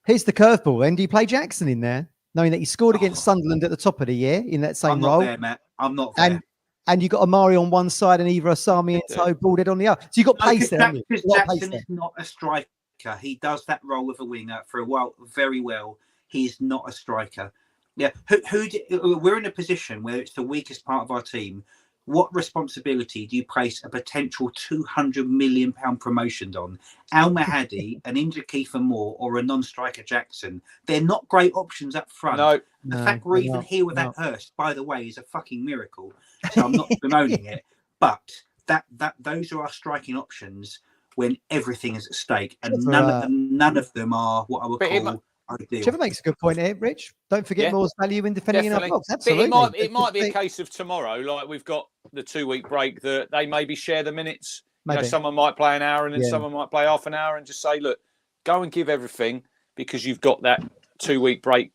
S1: Here's the curveball. Then do you play Jackson in there, knowing that he scored against Sunderland at the top of the year in that same role?
S2: I'm not there, Matt. I'm not there.
S1: And you got Amari on one side and Eva Asami and So Baldhead on the other. So you got pace there.
S2: Because Jackson is not a striker. He does that role of a winger for a while very well. He's not a striker. Yeah, we're in a position where it's the weakest part of our team. What responsibility do you place a potential £200 million promotion on? Al Mahadi, an injured Kiefer Moore, or a non-striker Jackson? They're not great options up front. The fact we're even here with that Hurst, by the way, is a fucking miracle. So I'm not bemoaning it, but those are our striking options when everything is at stake, and none of them are what I would call.
S1: Trevor makes a good point here, Rich. Don't forget Moore's value in defending in our box. Absolutely.
S3: But it might be a case of tomorrow, like we've got the 2-week break, that they maybe share the minutes. You know, someone might play an hour and then someone might play half an hour, and just say, look, go and give everything because you've got that 2-week break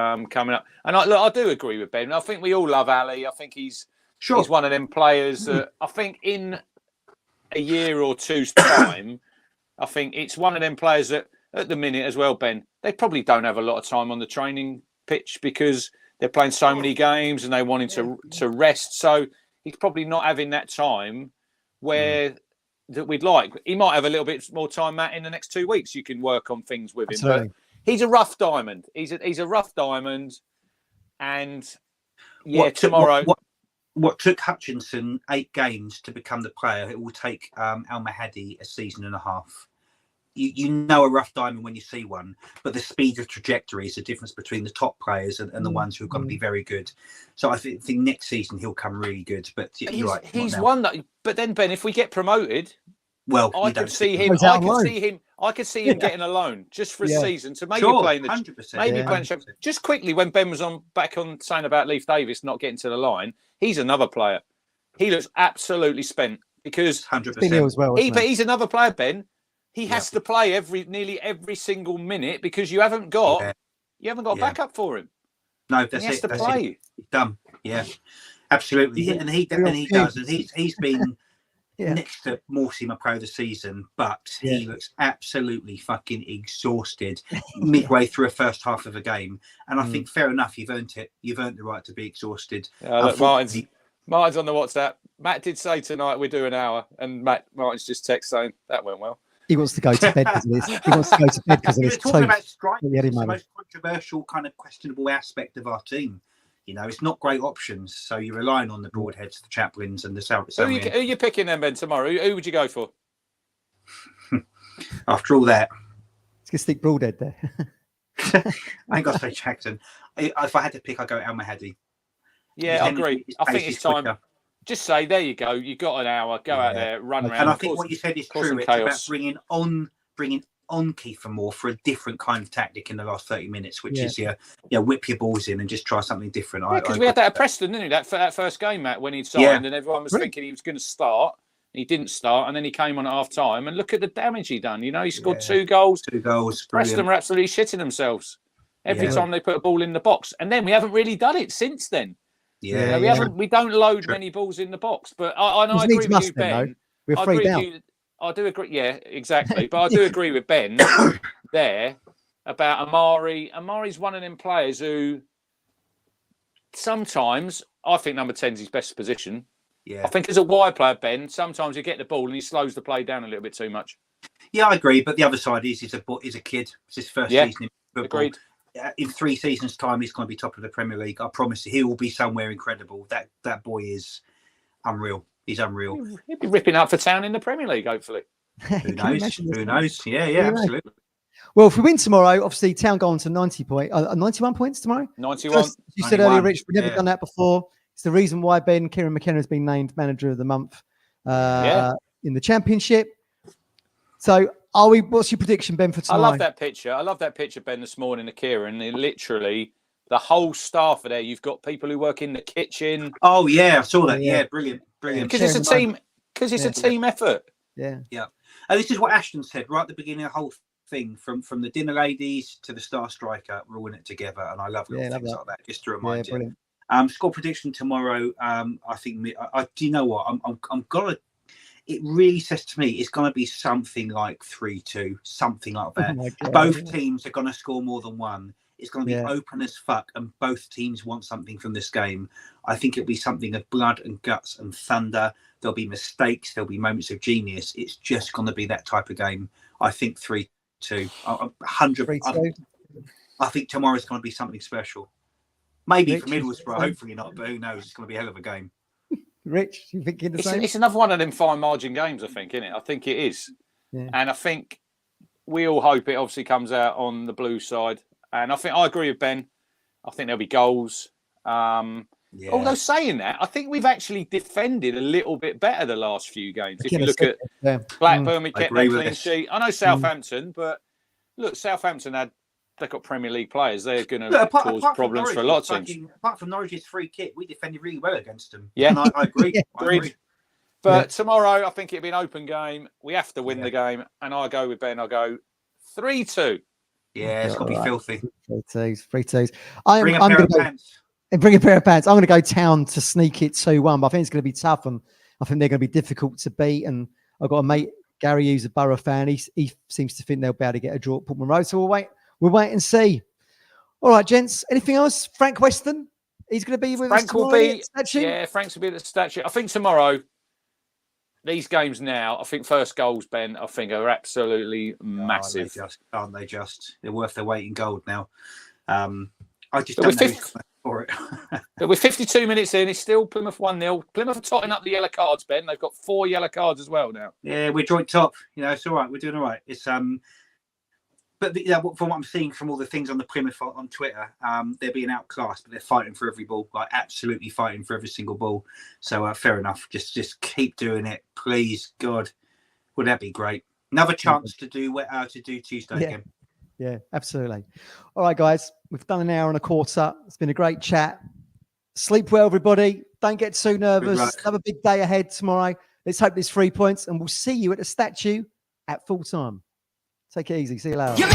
S3: coming up. And I do agree with Ben. I think we all love Ali. I think he's one of them players that I think in a year or two's time, I think it's one of them players that at the minute as well, Ben, they probably don't have a lot of time on the training pitch because they're playing so many games and they wanting to rest. So he's probably not having that time that we'd like. He might have a little bit more time, Matt, in the next 2 weeks. You can work on things with him. Absolutely. But he's a rough diamond. He's a rough diamond. And tomorrow.
S2: What took Hutchinson 8 games to become the player, it will take Al Mahadi a season and a half. You know a rough diamond when you see one, but the speed of trajectory is the difference between the top players and the ones who are going to be very good. So I think next season he'll come really good. But you're right,
S3: he's one that. But then Ben, if we get promoted, I could see him getting a loan just for a season to maybe playing 100%. Playing the just quickly when Ben was back on saying about Leif Davis not getting to the line. He's another player. He looks absolutely spent because
S2: 100%.
S3: But he's another player, Ben. He has to play nearly every single minute because you haven't got a backup for him.
S2: No, that's
S3: he has to play.
S2: He's done. Yeah, absolutely. And he does. And he's been next to Morsima Pro the season, but he looks absolutely fucking exhausted midway through a first half of a game. And I think fair enough, you've earned it. You've earned the right to be exhausted.
S3: Look, Martin's on the WhatsApp. Matt did say tonight we do an hour, and Matt Martin's just text saying that went well.
S1: He wants to go to bed because of this. He wants to go to bed because of
S2: We
S1: this.
S2: were talking about strikers.
S1: Yeah,
S2: It's the most controversial, kind of questionable aspect of our team. You know, it's not great options. So you're relying on the Broadheads, the Chaplins, and the South.
S3: Who are you picking then, Ben, tomorrow? Who would you go for?
S2: After all that,
S1: let's get stick Broadhead there.
S2: I ain't got to say Jackson. If I had to pick, I'd go Al Mahdi.
S3: Yeah, I agree. I think it's time. Quicker. Just say, there you go. You've got an hour. Go out there, run around.
S2: And I think what you said is true. It's about bringing on Kiefer Moore for a different kind of tactic in the last 30 minutes, which is whip your balls in and just try something different.
S3: Because we had that at Preston, didn't we? That first game, Matt, when he signed, and everyone was thinking he was going to start. He didn't start, and then he came on at half time. And look at the damage he done. You know, he scored 2 goals. 2 goals. Preston were absolutely shitting themselves every time they put a ball in the box. And then we haven't really done it since then. We don't load many balls in the box. But I agree with you, Ben.
S1: We're afraid out.
S3: I do agree. Yeah, exactly. But I do agree with Ben there about Amari. Amari's one of them players who sometimes I think number 10 is his best position. Yeah. I think as a wide player, Ben, sometimes you get the ball and he slows the play down a little bit too much.
S2: Yeah, I agree. But the other side is he's a kid. It's his first season in football.
S3: Agreed.
S2: In 3 seasons' time, he's going to be top of the Premier League. I promise you, he will be somewhere incredible. That boy is unreal. He's unreal.
S3: He'll be ripping up for Town in the Premier League, hopefully.
S2: Who knows? Who knows? Yeah, absolutely.
S1: Well, if we win tomorrow, obviously Town go on to 91 points tomorrow.
S3: 91.
S1: You said earlier, Rich, we've never done that before. It's the reason why Kieran McKenna has been named Manager of the Month in the Championship. So, what's your prediction, Ben, for tomorrow?
S3: I love that picture, Ben, this morning of Kieran. Literally, the whole staff are there. You've got people who work in the kitchen.
S2: Oh, yeah, I saw that. Yeah, brilliant.
S3: Because it's a team. Because it's a team effort.
S1: Yeah.
S2: And this is what Ashton said right at the beginning of the whole thing, from the dinner ladies to the star striker, we're all in it together. And I love little things like that, just to remind you.
S1: Brilliant.
S2: Score prediction tomorrow. I think. Do you know what? I'm gonna. It really says to me it's gonna be something like 3-2, something like that. Both teams are gonna score more than one. It's gonna be open as fuck, and both teams want something from this game. I think it'll be something of blood and guts and thunder. There'll be mistakes. There'll be moments of genius. It's just gonna be that type of game. I think 3-2. 100. I think tomorrow's gonna be something special. Maybe for Middlesbrough, hopefully not, but who knows? It's going to be a hell of a game.
S1: Rich, you think the same?
S3: It's another one of them fine margin games, I think, isn't it? I think it is. Yeah. And I think we all hope it obviously comes out on the blue side. And I agree with Ben. I think there'll be goals. Although saying that, I think we've actually defended a little bit better the last few games. If you look at Blackburn, we kept that clean sheet. I know Southampton, but look, Southampton they've got Premier League players. They're going to cause problems for a lot of teams.
S2: Apart from Norwich's free kick, we defended really well against them. Yeah, and I agree.
S3: Agreed. But tomorrow, I think it'll be an open game. We have to win the game. And I go with Ben. I go 3-2.
S2: Yeah, it's going to be filthy.
S1: 3-2s.
S2: Bring a pair of pants.
S1: Bring a pair of pants. I'm going to go Town to sneak it 2-1. But I think it's going to be tough. And I think they're going to be difficult to beat. And I've got a mate, Gary, who's a Borough fan. He seems to think they'll be able to get a draw at Portman Road. So we'll wait and see. All right, gents. Anything else? Frank Weston, he's going to be with us tomorrow.
S3: Frank's will be at the statue. I think tomorrow, these games now, I think first goals, Ben, I think are absolutely massive.
S2: Aren't they just? They're worth their weight in gold now. I just don't know who's for it.
S3: But we're 52 minutes in. It's still Plymouth 1-0. Plymouth are totting up the yellow cards, Ben. They've got 4 yellow cards as well now.
S2: Yeah, we're joint top. You know, it's all right. We're doing all right. It's But from what I'm seeing from all the things on the Plymouth on Twitter, they're being outclassed, but they're fighting for every ball, like absolutely fighting for every single ball. So fair enough. Just keep doing it, please, God. Would that be great? Another chance to do Tuesday again.
S1: Yeah, absolutely. All right, guys, we've done an hour and a quarter. It's been a great chat. Sleep well, everybody. Don't get too nervous. Have a big day ahead tomorrow. Let's hope there's 3 points, and we'll see you at the statue at full time. Take it easy. See you later.